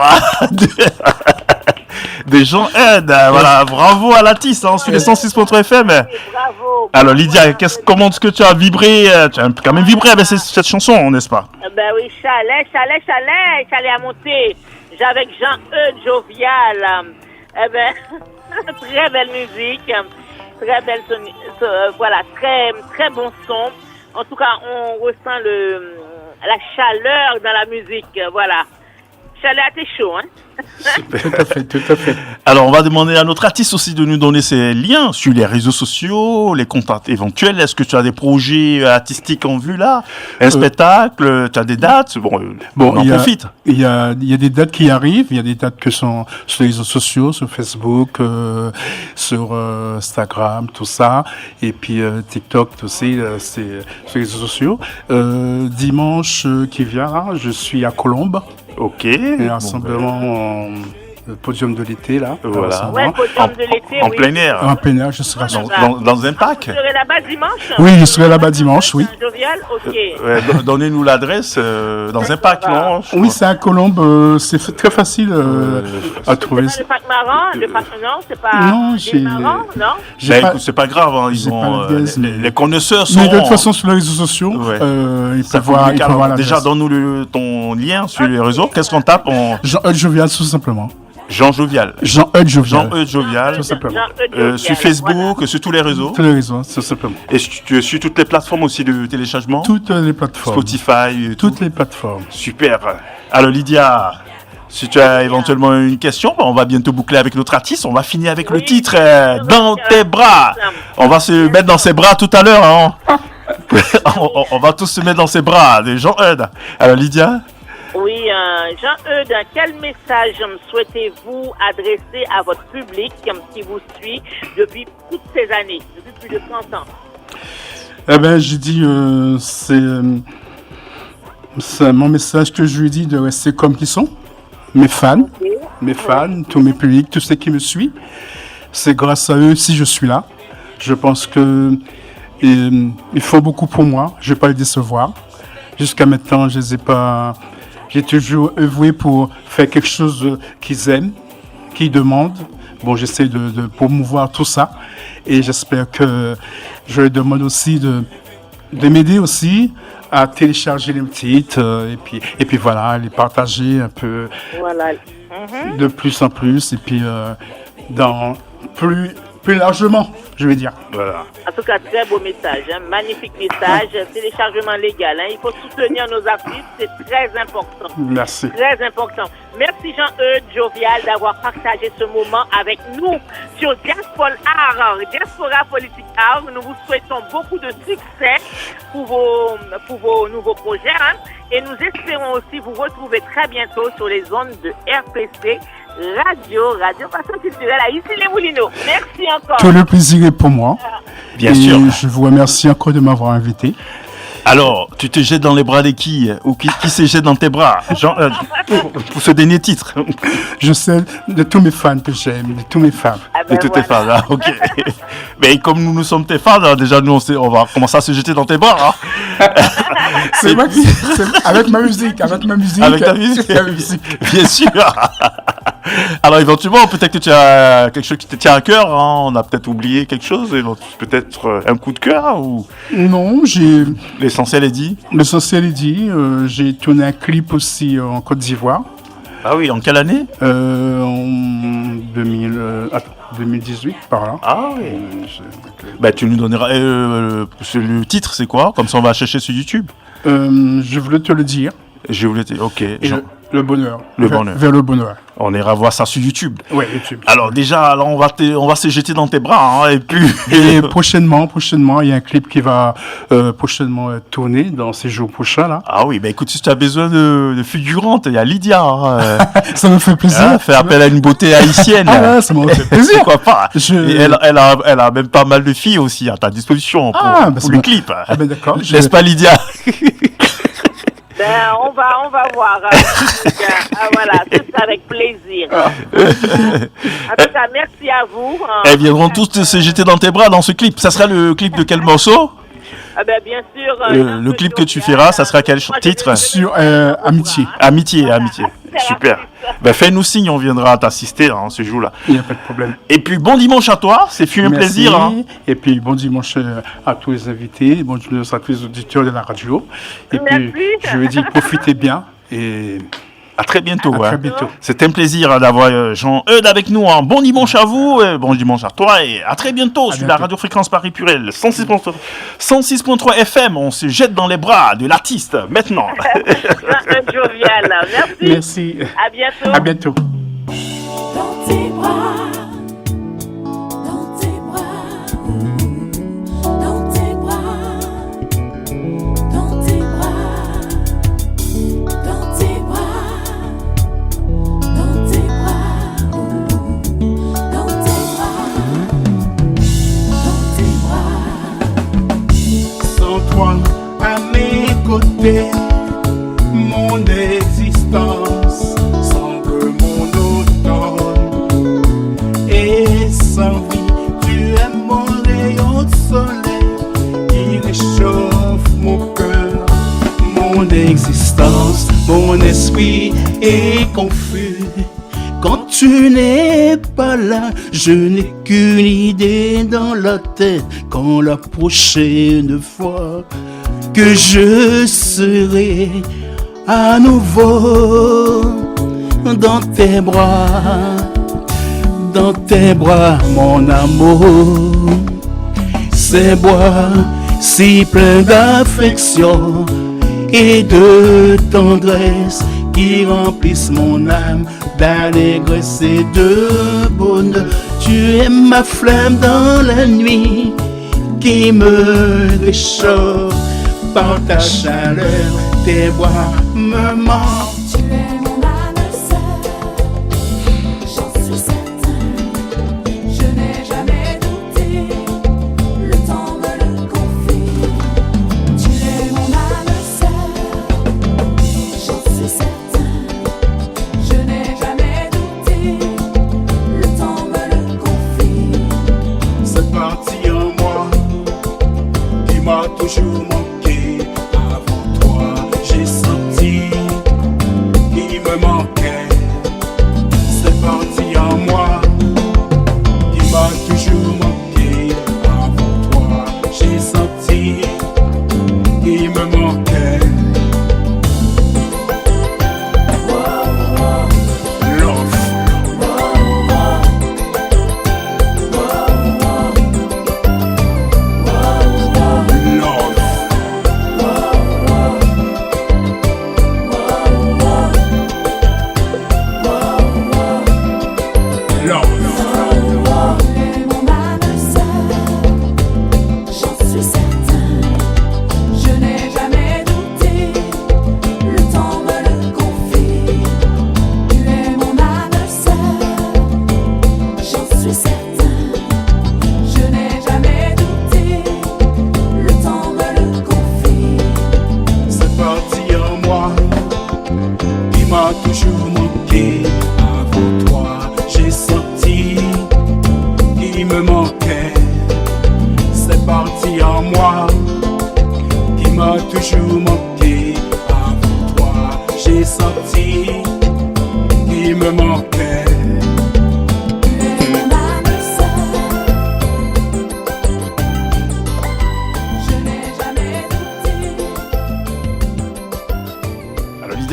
des Jean-Eudes. Voilà, bravo à Latis sur les 106.3 FM. Bravo. Alors Lydia, comment est-ce que tu as vibré? Tu as quand même vibré avec cette chanson, n'est-ce pas? Ben oui, chalet à monter. J'avec Jean-Eudes Jovial. Eh ben, très belle musique, très belle voilà, très bon son. En tout cas, on ressent la chaleur dans la musique, voilà. Chalet à tes chaud, hein? Tout à fait. Alors, on va demander à notre artiste aussi de nous donner ses liens sur les réseaux sociaux, les contacts éventuels. Est-ce que tu as des projets artistiques en vue là? Un spectacle? Tu as des dates? Bon, on en profite. Il y a des dates qui arrivent. Il y a des dates qui sont sur les réseaux sociaux, sur Facebook, sur Instagram, tout ça. Et puis TikTok aussi, c'est sur les réseaux sociaux. Dimanche qui vient, je suis à Colombes. Ok. Un rassemblement le podium de l'été là. Voilà. Ouais, podium de l'été, En oui. plein air. En plein air, je serai Dans un pack. Vous serez là-bas dimanche? Oui, je serai là-bas dimanche, oui. Jovial, ok. Ouais, donnez-nous l'adresse dans un pack, non? Oui, c'est à Colombes, c'est très facile à trouver. C'est pas le pack marrant? Non, c'est pas Non, des j'ai- marrants, non? Ben, écoute, c'est pas grave, hein, j'ai ils ont, pas l'adresse, mais- les connaisseurs sont. Mais de toute façon, sur les réseaux sociaux, Ouais. ils Ça peuvent faut voir, mieux ils peuvent voir l'adresse. déjà, donne-nous ton lien sur les réseaux. Qu'est-ce qu'on tape en Jean-Eudes Jovial, tout simplement. Jean Jovial. Jean-Eudes Jovial. Jean-Eudes Jovial. Tout simplement. Jean-Eudes Jovial, Sur Facebook, sur tous les réseaux. Tous les réseaux, tout simplement. Et tu es sur toutes les plateformes aussi de téléchargement. Toutes les plateformes. Spotify. Toutes les plateformes. Super. Alors Lydia, si tu as éventuellement une question, on va bientôt boucler avec notre artiste. On va finir avec le titre Dans tes bras. On va se mettre dans ses bras tout à l'heure. Hein. on va tous se mettre dans ses bras, des Jean-Eudes. Alors Lydia? Oui, Jean-Eudes, quel message souhaitez-vous adresser à votre public qui vous suit depuis toutes ces années, depuis plus de 30 ans? Eh ben, j'ai dit, c'est mon message que je lui dis de rester comme qu'ils sont, mes fans, mes fans, tous mes publics, tous ceux qui me suivent. C'est grâce à eux si je suis là. Je pense que ils font beaucoup pour moi. Je ne vais pas les décevoir. Jusqu'à maintenant, je les ai pas. J'ai toujours œuvré pour faire quelque chose qu'ils aiment, qu'ils demandent. Bon, j'essaie de promouvoir tout ça. Et j'espère que je leur demande aussi de m'aider aussi à télécharger les titres et puis voilà, les partager un peu Voilà. de plus en plus et puis dans plus largement, je vais dire. Voilà. En tout cas, très beau message, hein. Magnifique message, téléchargement légal. Hein. Il faut soutenir nos artistes, c'est très important. Merci. Très important. Merci Jean-Eudes Jovial d'avoir partagé ce moment avec nous sur Diaspora Politique Art. Nous vous souhaitons beaucoup de succès pour vos nouveaux projets. Hein. Et nous espérons aussi vous retrouver très bientôt sur les ondes de RPC Radio Passion Culturelle à Issy-les-Moulineaux. Merci encore. Tout le plaisir est pour moi. Bien et sûr. Je vous remercie encore de m'avoir invité. Alors, tu te jettes dans les bras de qui? Ou qui se jette dans tes bras pour ce dernier titre? Je sais de tous mes fans que j'aime, de tous mes fans. Ah De ben tous tes voilà. fans, ok. Mais comme nous sommes tes fans, hein, déjà nous on va commencer à se jeter dans tes bras. Hein. C'est vrai que c'est avec ma musique. Avec ta musique. La musique. Bien sûr. Alors éventuellement, peut-être que tu as quelque chose qui te tient à cœur. Hein. On a peut-être oublié quelque chose, peut-être un coup de cœur ou Non, l'essentiel est dit. l'essentiel est dit. J'ai tourné un clip aussi en Côte d'Ivoire. Ah oui, en quelle année? En 2018, par là. Ah oui. Bah, tu nous donneras. Le titre, c'est quoi? Comme ça, on va chercher sur YouTube. Je voulais te le dire. Je voulais. Ok. Et le bonheur. Le bonheur. Vers le bonheur. On ira voir ça sur YouTube. Ouais, YouTube. Alors déjà, là, on va se jeter dans tes bras, hein, et puis. Et prochainement, il y a un clip qui va prochainement tourner dans ces jours prochains là. Ah oui, bah écoute, si tu as besoin de figurantes, il y a Lydia. Hein, Ça me fait plaisir. fait appel à une beauté haïtienne. Ah ouais, ça me fait plaisir. Pourquoi pas? Je- Et elle a même pas mal de filles aussi à ta disposition pour, Ah, bah, pour c'est le bon. clip. Ah ben d'accord. N'est-ce pas, Lydia? Ben, on va voir. Voilà, tout ça avec plaisir. En tout cas, merci à vous. Elles viendront tous se jeter dans tes bras dans ce clip. Ça sera le clip de quel morceau? Ah ben, bien sûr. Le clip que tu feras, ça sera quel titre? Sur Amitié. Amitié. Super. Ben, fais-nous signe, on viendra t'assister hein, ce jour-là. Il n'y a pas de problème. Et puis, bon dimanche à toi. C'est fut un Merci. plaisir. Hein. Et puis bon dimanche à tous les invités, bon dimanche à tous les auditeurs de la radio. Et puis Merci. je veux dire profitez bien et À très bientôt. à ouais. très bientôt. C'était un plaisir hein, d'avoir Jean-Eudes avec nous. Hein. Bon dimanche à vous, bon dimanche à toi et à très bientôt sur la bientôt. Radio Fréquence Paris Purel 106.3 FM. On se jette dans les bras de l'artiste maintenant. Jean-Eudes Jovial. Merci. Merci. À bientôt. À bientôt. Dans tes bras, dans tes bras, dans tes bras, dans tes bras, dans tes bras, dans tes bras, dans tes bras. Sans toi à mes côtés, mon existence semble monotone. Et sans vie, tu es mon rayon de soleil qui réchauffe mon cœur. Mon existence, mon esprit est confus. Quand tu n'es pas là, je n'ai qu'une idée dans la tête. Quand la prochaine fois que je serai à nouveau dans tes bras, mon amour. Ces bois si pleins d'affection et de tendresse qui remplissent mon âme d'allégresse et de bonheur. Tu es ma flamme dans la nuit qui me réchauffe par ta chaleur. Tes bras me manquent. Tu es mon âme sœur, j'en suis certain. Je n'ai jamais douté, le temps me le confie. Tu es mon âme sœur, j'en suis certain. Je n'ai jamais douté, toujours manqué. Avant toi, j'ai senti qu'il me manquait. C'est parti en moi qui m'a toujours manqué. Avant toi, j'ai senti qu'il me manquait. Toujours manqué. Avant toi, j'ai senti qu'il me manquait. C'est parti en moi qui m'a toujours manqué. Avant toi, j'ai senti qu'il me manquait.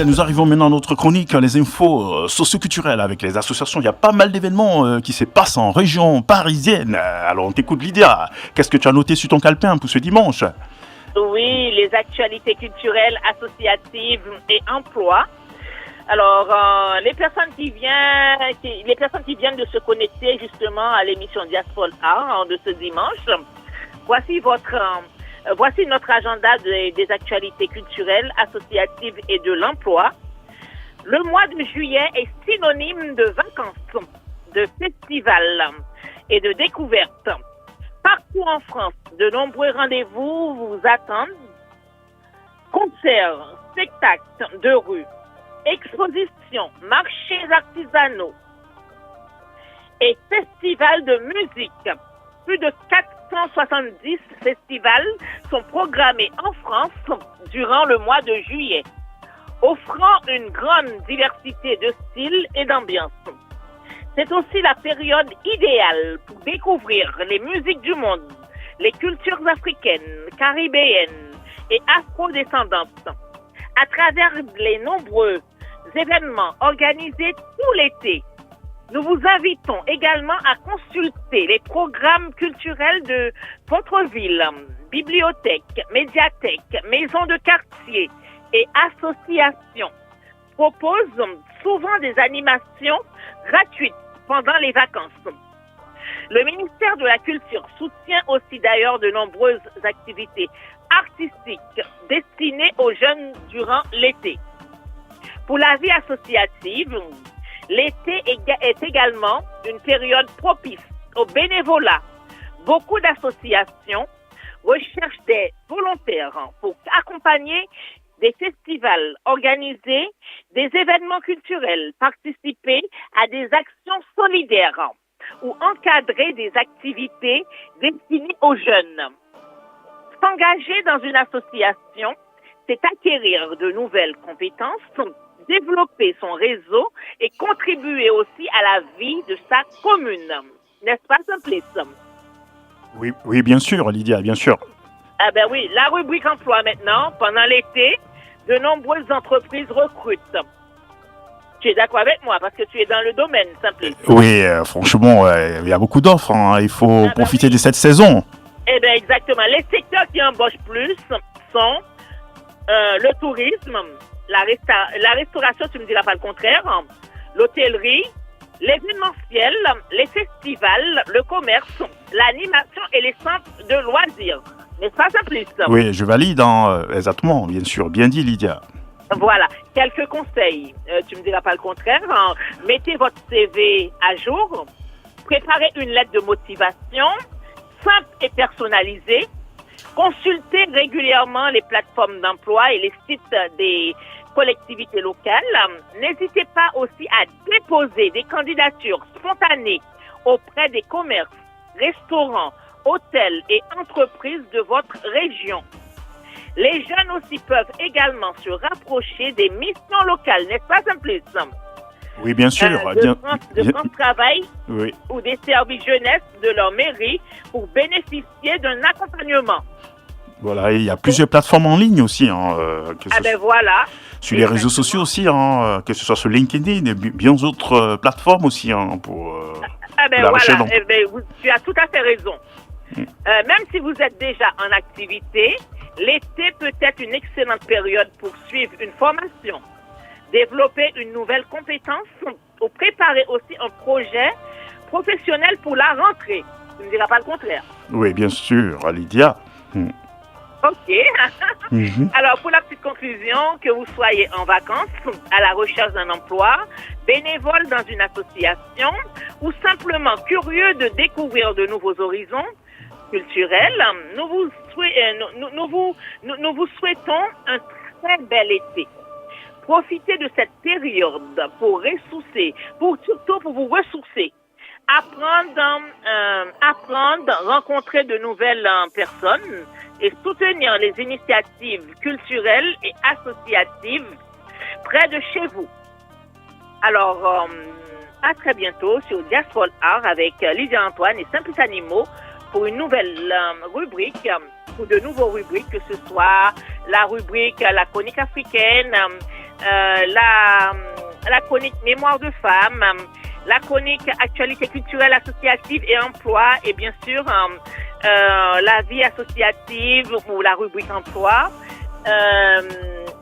Nous arrivons maintenant à notre chronique, les infos socioculturelles avec les associations. Il y a pas mal d'événements qui se passent en région parisienne. Alors on t'écoute Lydia, qu'est-ce que tu as noté sur ton calepin pour ce dimanche? Oui, les actualités culturelles, associatives et emploi. Alors, les personnes qui viennent de se connecter justement à l'émission Diaspora de ce dimanche, voici notre agenda des actualités culturelles, associatives et de l'emploi. Le mois de juillet est synonyme de vacances, de festivals et de découvertes. Partout en France, de nombreux rendez-vous vous attendent. Concerts, spectacles de rue, expositions, marchés artisanaux et festivals de musique. Plus de 470 festivals sont programmés en France durant le mois de juillet, offrant une grande diversité de styles et d'ambiances. C'est aussi la période idéale pour découvrir les musiques du monde, les cultures africaines, caribéennes et afro-descendantes. À travers les nombreux événements organisés tout l'été, nous vous invitons également à consulter les programmes culturels de votre ville, bibliothèques, médiathèques, maisons de quartier et associations. Proposent souvent des animations gratuites pendant les vacances. Le ministère de la Culture soutient aussi d'ailleurs de nombreuses activités artistiques destinées aux jeunes durant l'été. Pour la vie associative, l'été est également une période propice au bénévolat. Beaucoup d'associations recherchent des volontaires pour accompagner des festivals, organiser des événements culturels, participer à des actions solidaires ou encadrer des activités destinées aux jeunes. S'engager dans une association, c'est acquérir de nouvelles compétences, développer son réseau et contribuer aussi à la vie de sa commune. N'est-ce pas, Simplice? Oui, bien sûr, Lydia, bien sûr. Ah ben oui, la rubrique emploi maintenant. Pendant l'été, de nombreuses entreprises recrutent. Tu es d'accord avec moi parce que tu es dans le domaine, Simplice. Oui, franchement, il y a beaucoup d'offres. Il faut profiter de cette saison. Eh bien, exactement. Les secteurs qui embauchent plus sont le tourisme, la restauration, tu ne me diras pas le contraire, l'hôtellerie, l'événementiel, les festivals, le commerce, l'animation et les centres de loisirs. N'est-ce pas, Simplice? Oui, je valide, exactement, bien sûr. Bien dit, Lydia. Voilà, quelques conseils. Tu ne me diras pas le contraire. Mettez votre CV à jour. Préparez une lettre de motivation simple et personnalisée. Consultez régulièrement les plateformes d'emploi et les sites des collectivités locales. N'hésitez pas aussi à déposer des candidatures spontanées auprès des commerces, restaurants, hôtels et entreprises de votre région. Les jeunes aussi peuvent également se rapprocher des missions locales, n'est-ce pas, Simplice? Oui, bien sûr. De France Travail Oui. ou des services jeunesse de leur mairie pour bénéficier d'un accompagnement. Voilà, et il y a plusieurs plateformes en ligne aussi, Voilà. sur les réseaux sociaux aussi, que ce soit sur LinkedIn et bien d'autres plateformes aussi pour la recherche d'emploi. Tu as tout à fait raison. Même si vous êtes déjà en activité, l'été peut être une excellente période pour suivre une formation, développer une nouvelle compétence ou préparer aussi un projet professionnel pour la rentrée. Tu ne diras pas le contraire. Oui, bien sûr, Lydia. Ok. Alors, pour la petite conclusion, que vous soyez en vacances, à la recherche d'un emploi, bénévole dans une association ou simplement curieux de découvrir de nouveaux horizons culturels, nous vous souhaitons un très bel été. Profitez de cette période pour surtout pour vous ressourcer. Apprendre, rencontrer de nouvelles personnes et soutenir les initiatives culturelles et associatives près de chez vous. Alors, à très bientôt sur Diaspora Art avec Lydia Antoine et Simplice Animaux pour une nouvelle rubrique, ou de nouveaux rubriques, que ce soit la rubrique La chronique africaine, la chronique Mémoire de femmes, la chronique Actualité culturelle, associative et emploi, et bien sûr la vie associative ou la rubrique emploi.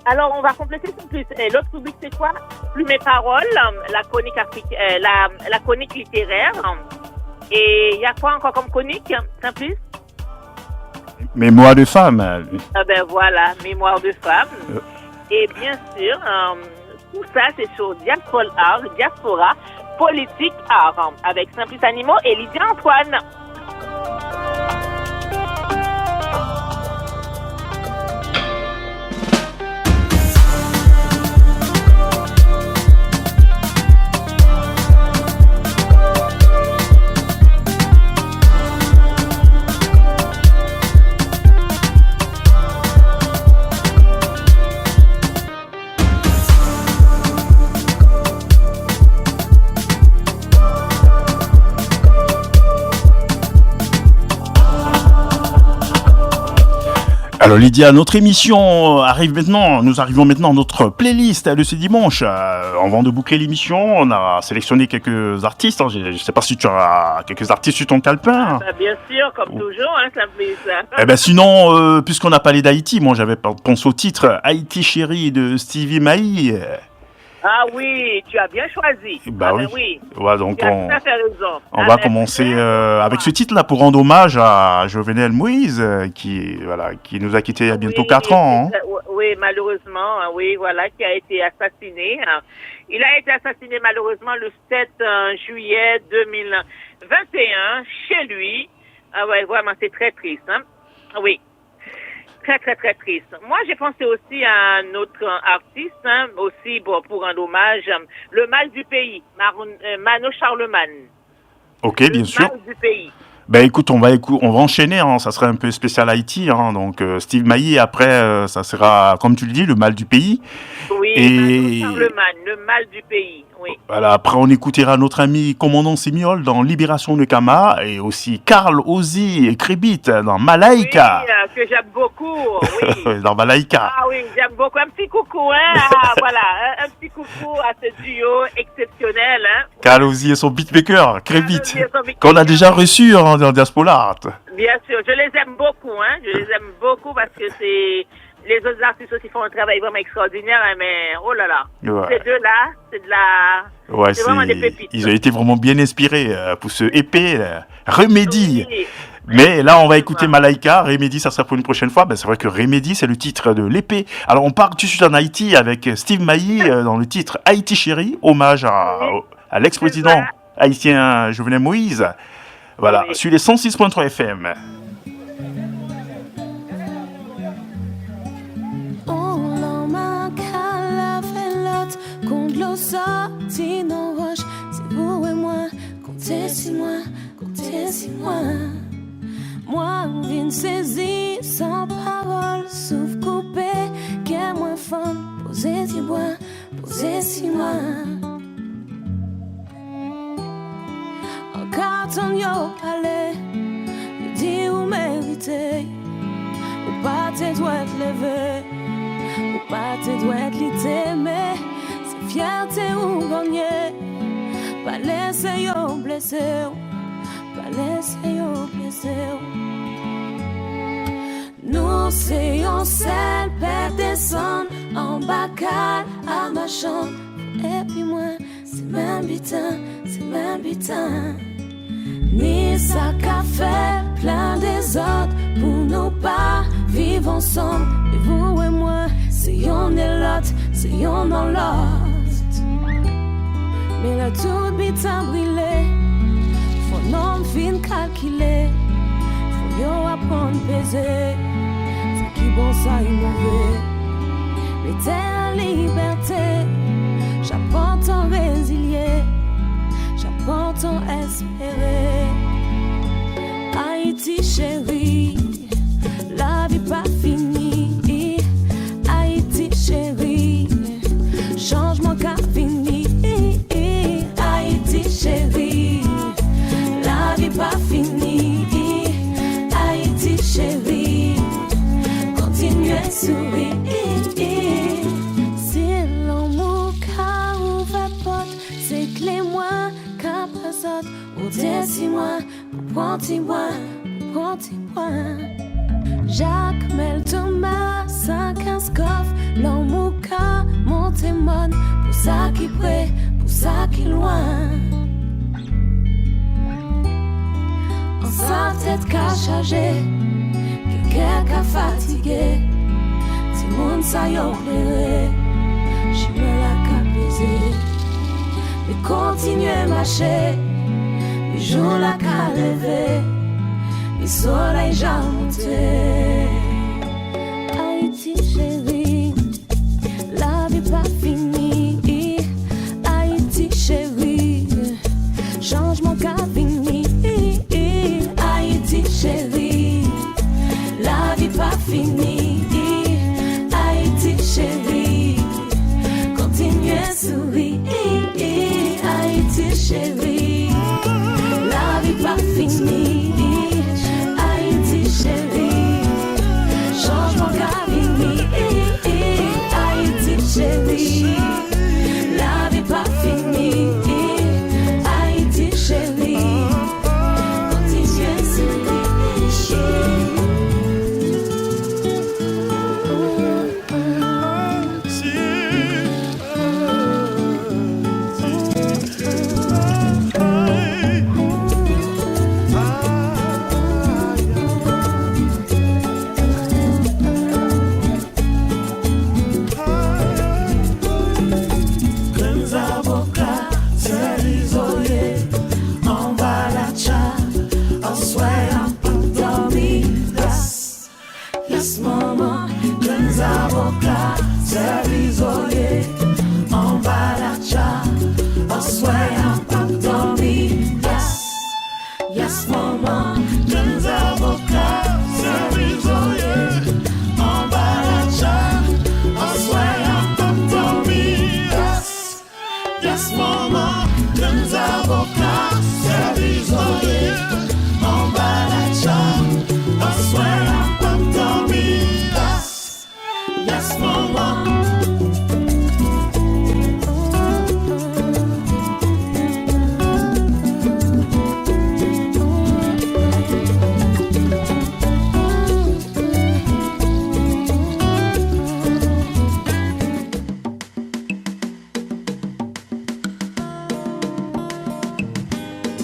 Alors on va compléter plus. Et l'autre rubrique c'est quoi? Plus mes paroles, la chronique la chronique littéraire. Et il y a quoi encore comme chronique, Simplice? Mémoire de femme. Voilà, Mémoire de femme. Et bien sûr, tout ça c'est sur Diaspora Politique Art, avec Simplice Animaux et Lydia Antoine. Alors Lydia, notre émission arrive maintenant, nous arrivons maintenant à notre playlist de ce dimanche. Avant de boucler l'émission, on a sélectionné quelques artistes. Je ne sais pas si tu as quelques artistes sur ton calepin. Bien sûr, comme toujours, Simplice. Eh ben sinon, puisqu'on a parlé d'Haïti, moi j'avais pensé au titre Haïti chérie de Stevie Maï. Ah oui, tu as bien choisi. Oui. Ouais, donc tu as tout à fait raison. On va commencer avec ce titre-là pour rendre hommage à Jovenel Moïse, qui nous a quittés il y a bientôt 4 ans. Oui, malheureusement, qui a été assassiné. Il a été assassiné malheureusement le 7 juillet 2021 chez lui. Vraiment, c'est très triste. Oui. Très, très, très triste. Moi, j'ai pensé aussi à un autre artiste, pour rendre hommage, le mal du pays, Mano Charlemagne. Ok, bien sûr. Le mal du pays. Ben écoute, on va enchaîner, ça sera un peu spécial Haïti, donc Steve Mailly, après, ça sera, comme tu le dis, le mal du pays. Oui, et Mano Charlemagne, le mal du pays, oui. Voilà, après on écoutera notre ami commandant Sémiol dans Libération de Kama, et aussi Karl Ozzy et Kribit dans Malaika. Oui, que j'aime beaucoup, oui. Dans Malaika. Ah oui, j'aime beaucoup. Un petit coucou, voilà, un petit coucou à ce duo exceptionnel, Karl Ozzy et son beatmaker, Kribit, qu'on a déjà reçu dans Diaspora Art. Bien sûr, je les aime beaucoup, je les aime beaucoup parce que les autres artistes aussi font un travail vraiment extraordinaire, mais oh là là, ces deux-là, c'est vraiment des pépites. Ils ont été vraiment bien inspirés pour ce EP, Remedy. Oui. Mais là, on va écouter Malaika. Remedy, ça sera pour une prochaine fois. C'est vrai que Remedy, c'est le titre de l'épée. Alors, on part tout de suite en Haïti avec Steve Mailly dans le titre Haïti chérie, hommage à l'ex-président haïtien Jovenel Moïse. Voilà, sur les 106.3 FM. C'est vous et moi, comptez sur moi, comptez sur moi. Moi, vin saisi sans parole, souffle coupé, qu'est moins fun, posez si moi, posez si moi. En carton yo palais, il dit ou mérité, ou pas te doit te lever, ou pas te doit te lutter, mais c'est fierté ou gagner, pas laisser yo blesser. Pas laisser yo blesser. Nous c'est un seul père descend en bacal à ma chambre. Et puis moi, c'est même butin. Ni ça qu'a fait plein des autres pour nous pas vivre ensemble. Et vous et moi, c'est yon et l'autre, c'est yon dans l'autre. Mais là tout butin brûlé. Faut non fin calculer, faut yo apprendre peser. C'est qui bon ça y mauvais. Mais t'es en liberté, j'apprends ton résilier, j'apprends ton espérer. Haïti chérie, la vie pas finie. Haïti chérie, changement qu'a fini. Haïti chérie, la vie pas finie. Haïti chérie, continue à sourire. Si l'amour qu'a ouvert porte, c'est que les mois qu'a passé. Ou dis-moi, prends-moi. Jacques Mel Thomas, 5-15 coffres, l'amour qu'a monté mon. Pour ça qui près, pour ça qui loin. Sa tête qu'a chargé, quelqu'un qu'a fatigué. Si moun sa yo pléré, j'me la qu'a baisé. Mais continuez marcher, les jours la qu'a levé, les soleils j'ai monté. Haïti chérie, la vie pas finie. Haïti chérie, changement qu'a fini. Haïti chérie, la vie pas finie. Haïti chérie, continue à sourire. Haïti chérie, la vie pas finie. Haïti chérie, changement qu'a fini. Haïti chérie, la vie pas finie. Haïti chérie.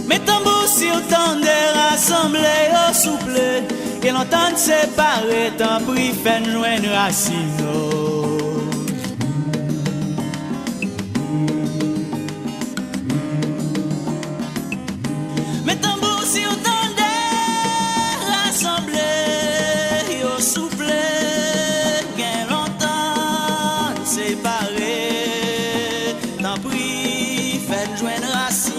Mes tambours si autant de rassemblés au souple, et l'entendre séparer, tant pris fait loin de racine. Mes tambours si autant de rassemblés au souple, et l'entendre séparer, tant pris fait loin de racine.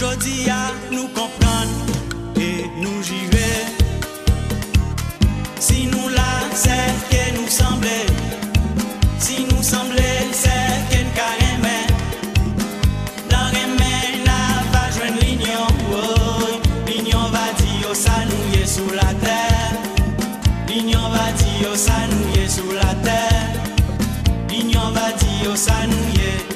Jodi à nous comprendre et nous jiver. Si nous là, c'est que nous semblait. Si nous semblait, c'est que nous carrément. Dans les mains, n'a pas joindre l'union. L'union va dire ça nous y est sous la terre. L'union va dire ça nous y est sous la terre. L'union va dire ça nous y est.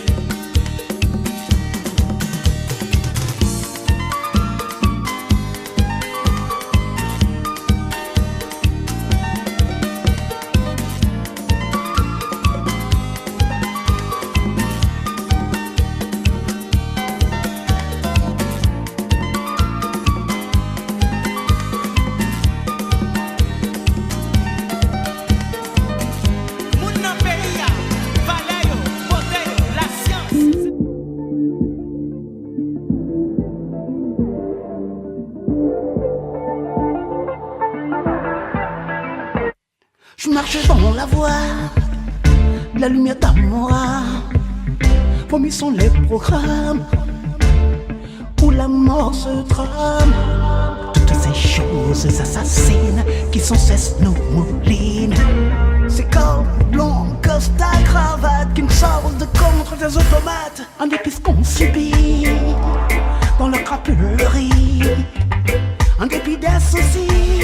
Je marche dans la voie de la lumière d'amour. Promis sont les programmes où la mort se trame. Toutes ces choses assassines qui sans cesse nous moulinent. Ces corps blancs, costard, cravate qui nous sortent de contre des automates. En dépit ce qu'on subit dans leur crapulerie. En dépit des soucis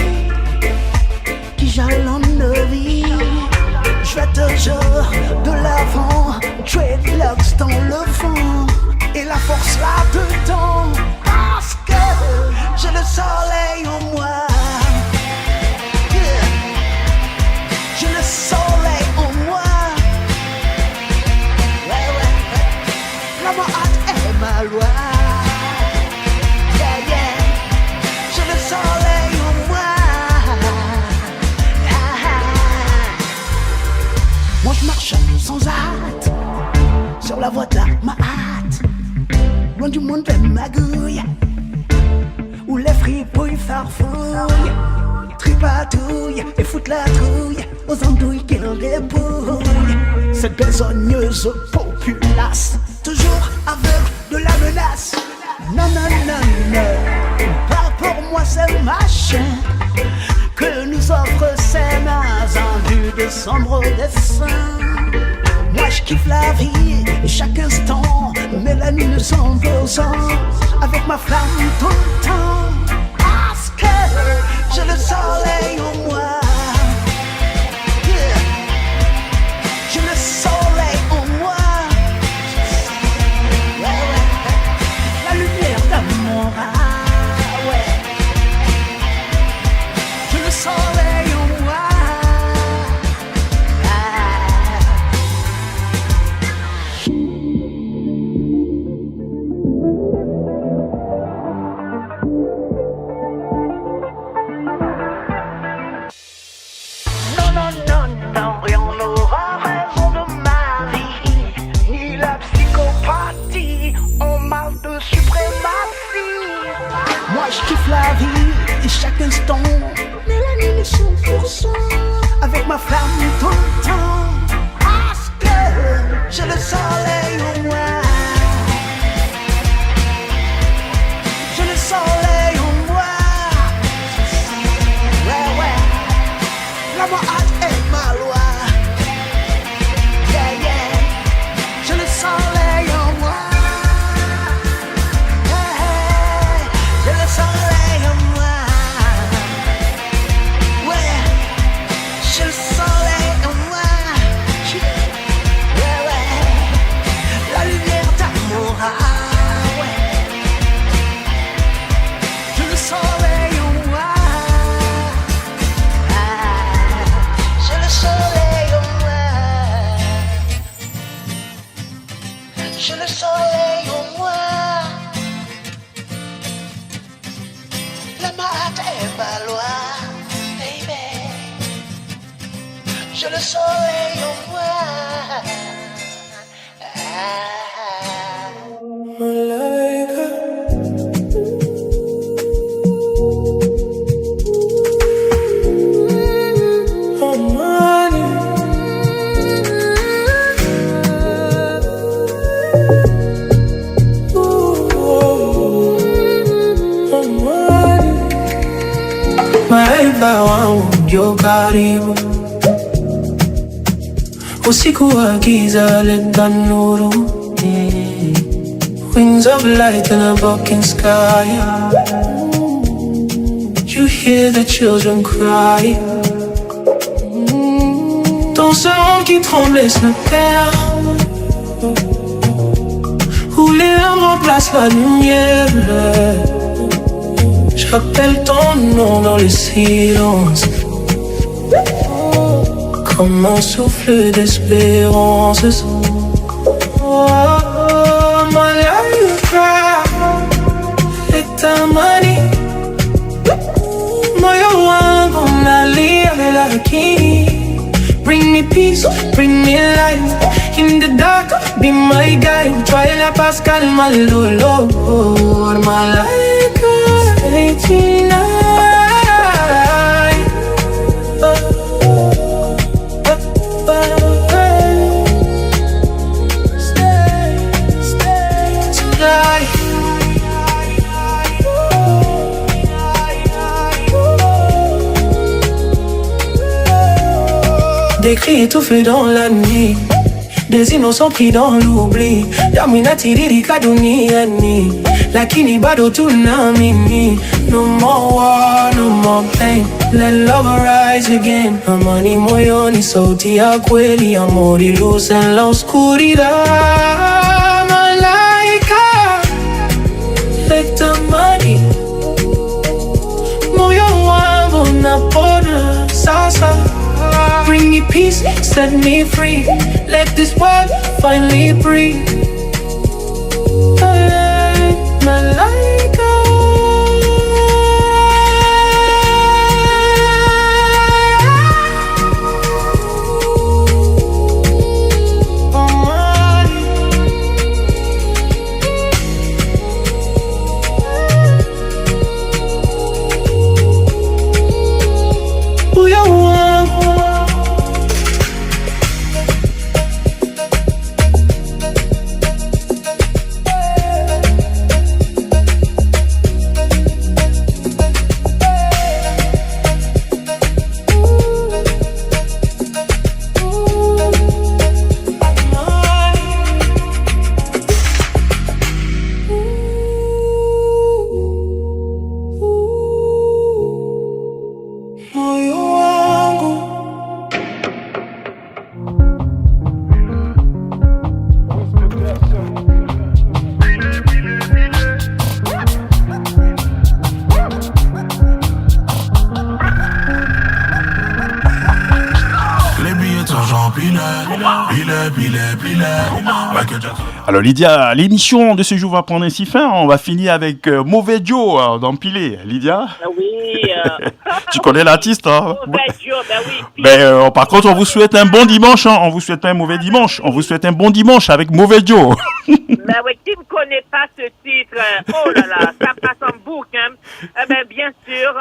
qui jalonnent nos vies. Je vais toujours de l'avant, dreadlocks dans le vent et la force là-dedans. Parce que j'ai le soleil en moi. Yeah. J'ai le soleil en moi. Ouais, ouais, ouais. La hâte est ma loi. Yeah, yeah. J'ai le soleil en moi. Moi je marche sans hâte sur la voie de ma hâte, loin du monde de magouille, où les fripouilles farfouillent, tripatouillent et foutent la trouille aux andouilles qui en débrouillent. Cette besogneuse populace, toujours aveugle de la menace. Non, non, non, non, pas pour moi c'est machin que nous offrent ces mains en vue de sombres dessins. Moi je kiffe la vie et chaque instant, mélanine sans besoin, avec ma flamme tout le temps. Parce que j'ai le soleil en moi. Yeah. J'ai le soleil en moi. Ouais, ouais. La lumière d'amour. Ouais. J'ai le soleil en moi. Non, non, non, non, rien n'aura raison de ma vie, ni la psychopathie, on marche de suprématie. Moi je kiffe la vie et chaque instant, mélanine 100%, avec ma flamme tout le temps. Parce que j'ai le soleil en moi. J'ai le soleil en moi. Ouais, ouais. La hâte est ma loi. Yeah, yeah. J'ai le soleil en moi. Yeah, yeah. J'ai le soleil en moi. Ouais. J'ai le soleil en moi. Yeah, ouais. La lumière d'amour. Ouais. J'ai le soleil en moi. J'ai le soleil en moi. J'ai le soleil en moi. La hâte est ma loi, baby. J'ai le soleil en moi. Ooh. yo karibu usiku wa giza leta nuru, wings of light in a broken sky. You hear the children cry. Dans ce monde qui tremble et se perd, où les larmes remplacent la lumière, j'appelle ton nom dans le silence, comme un souffle d'espérance. Oh, my life est un mani, moyo wangu nalia lakini. Bring me peace, bring me light. In the dark, be my guide. Try la Pascal, my lolo. My like a 89. Stay tonight. Des cris étouffés dans la nuit, des innocents pris dans l'oubli. Yamina tiriri kaduniani, lakini bado tunamini. No more war, no more pain, let love rise again. Amani moyoni, sauti ya kweli, amori luz en la oscuridad. Malaika, lektamani, moyo wangu napona sasa. Bring me peace, set me free. Let this world finally breathe. Malaika. Alors Lydia, l'émission de ce jour va prendre ainsi fin. On va finir avec Mauvais Joe d'Empilé. Lydia? Oui. Tu connais l'artiste, hein? Mauvais Joe, ben oui. Ben, par contre, on vous souhaite un bon dimanche. Hein. On vous souhaite pas un mauvais dimanche. On vous souhaite un bon dimanche avec Mauvais Joe. Ben oui, qui ne connaît pas ce titre? Oh là là, ça passe en boucle. Hein. Ben, bien sûr,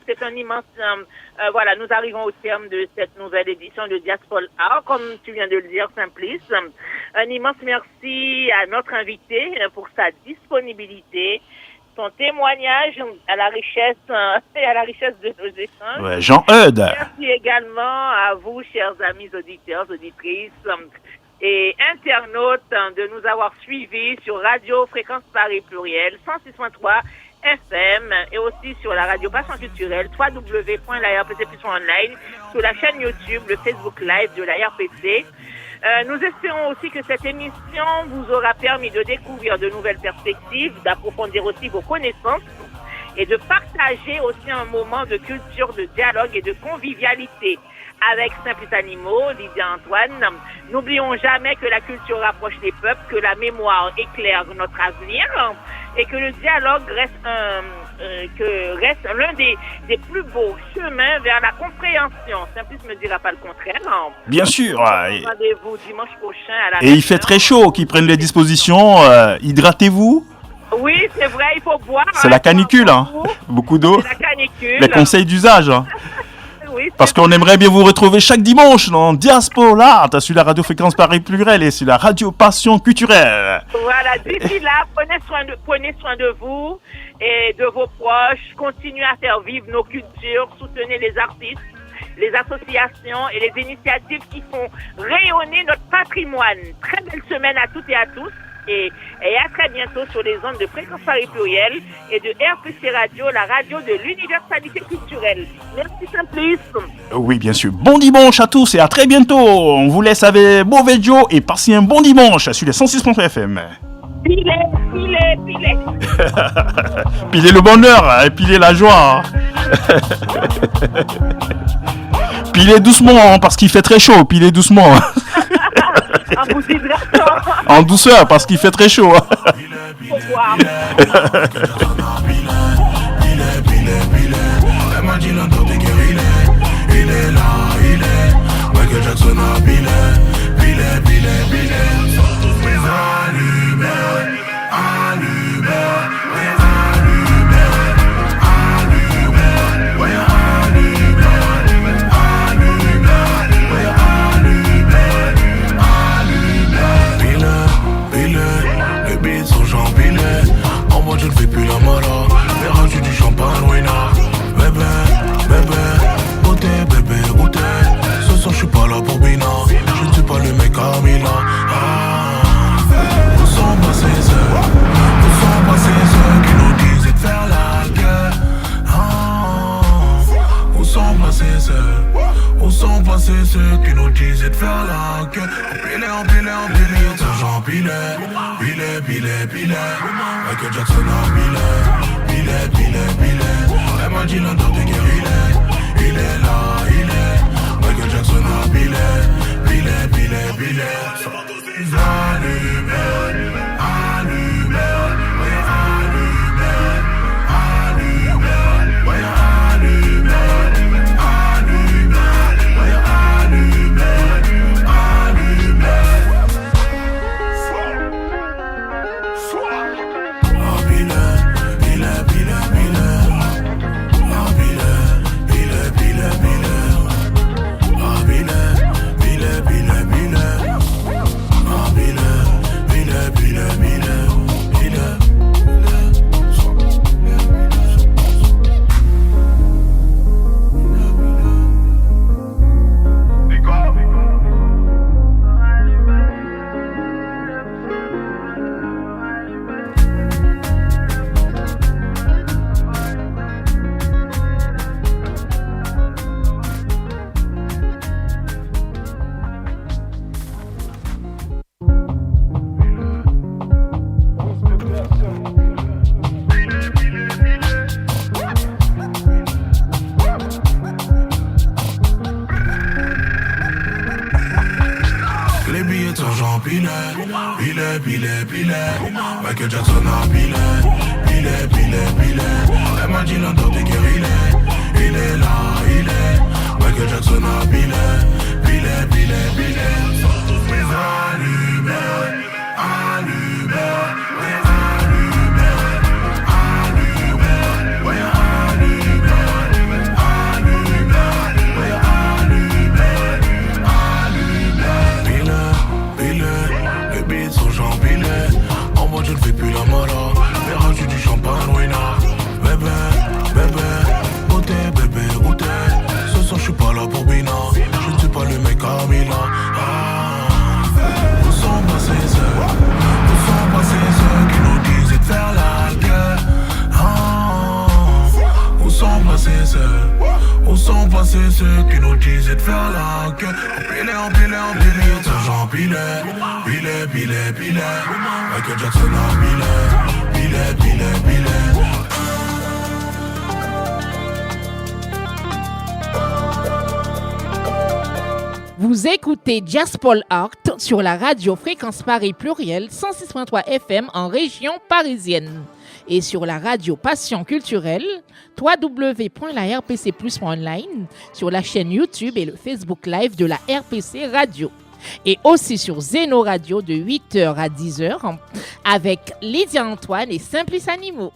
c'est un immense... voilà, nous arrivons au terme de cette nouvelle édition de Diaspora Art, comme tu viens de le dire, Simplice. Un immense merci à notre invité pour sa disponibilité, son témoignage à la richesse et à la richesse de nos échanges. Ouais, Jean-Eudes. Merci également à vous, chers amis auditeurs, auditrices et internautes, de nous avoir suivis sur Radio Fréquence Paris Pluriel 106.3 FM et aussi sur la radio Passion Culturelle www.larpc.online, sur la chaîne YouTube, le Facebook Live de la RPC. Nous espérons aussi que cette émission vous aura permis de découvrir de nouvelles perspectives, d'approfondir aussi vos connaissances et de partager aussi un moment de culture, de dialogue et de convivialité avec Simplice Animaux, Lydia Antoine. N'oublions jamais que la culture rapproche les peuples, que la mémoire éclaire notre avenir et que le dialogue reste l'un des plus beaux chemins vers la compréhension. Simplice ne me dira pas le contraire. Bien sûr. Rendez-vous dimanche prochain à la Et il fait très chaud, qu'ils prennent les dispositions. Hydratez-vous. Oui, c'est vrai, il faut boire. C'est la canicule, hein. Beaucoup d'eau. C'est la canicule. Les conseils d'usage. Hein. Oui, parce qu'on aimerait bien vous retrouver chaque dimanche dans Diaspora, sur la radio Fréquence Paris Pluriel et sur la radio Passion Culturelle. Voilà, d'ici là, prenez soin de vous et de vos proches. Continuez à faire vivre nos cultures, soutenez les artistes, les associations et les initiatives qui font rayonner notre patrimoine. Très belle semaine à toutes et à tous. Et à très bientôt sur les ondes de Fréquence Paris Pluriel et de RPC Radio, la radio de l'universalité culturelle. Merci Simplice. Oui, bien sûr. Bon dimanche à tous et à très bientôt. On vous laisse avec Boveggio et passez un bon dimanche sur les 106.3 FM. Pilez. Pilez le bonheur et pilez la joie. Pilez doucement parce qu'il fait très chaud. Pilez doucement. En vous hydratant. En douceur parce qu'il fait très chaud. Au revoir. Il est là, Michael Jackson a pilé. Les beats sont champilés. En moi je ne fais plus la mala. Mais rajoute du champagne, wina. Bébé, goûtez. Ce soir je suis pas là pour Bina. Je ne suis pas le mec à Milan. Où sont passés ceux qui nous disaient de faire la guerre? Où sont passés ceux qui nous disaient de faire la guerre? Empilé, Sergent pilé. Michael Jackson a pilé. Elle m'a dit l'un d'autres guerriers. Il est là, Michael Jackson a pilé. Michael Jackson a pilé. Elle m'a dit l'un d'autres guerriers. Il est là, Michael Jackson a pilé. Les beats sont champilés. En moi je ne fais plus la mala. Mais rajoute du champagne, wina. Bébé, goûtez. Ce soir je suis pas là pour Bina. Je ne suis pas le mec à Milan. Où sont passés ceux qui nous disaient de faire la guerre? Où sont passés ceux qui nous disaient de faire la guerre? Empilé, Sergent pilé. Michael Jackson a pilé. Vous écoutez Jazz Paul Art sur la radio Fréquence Paris Pluriel 106.3 FM en région parisienne et sur la radio Passion Culturelle www.larpcplus.online sur la chaîne YouTube et le Facebook Live de la RPC Radio et aussi sur Zeno Radio de 8h à 10h avec Lydia Antoine et Simplice Animaux.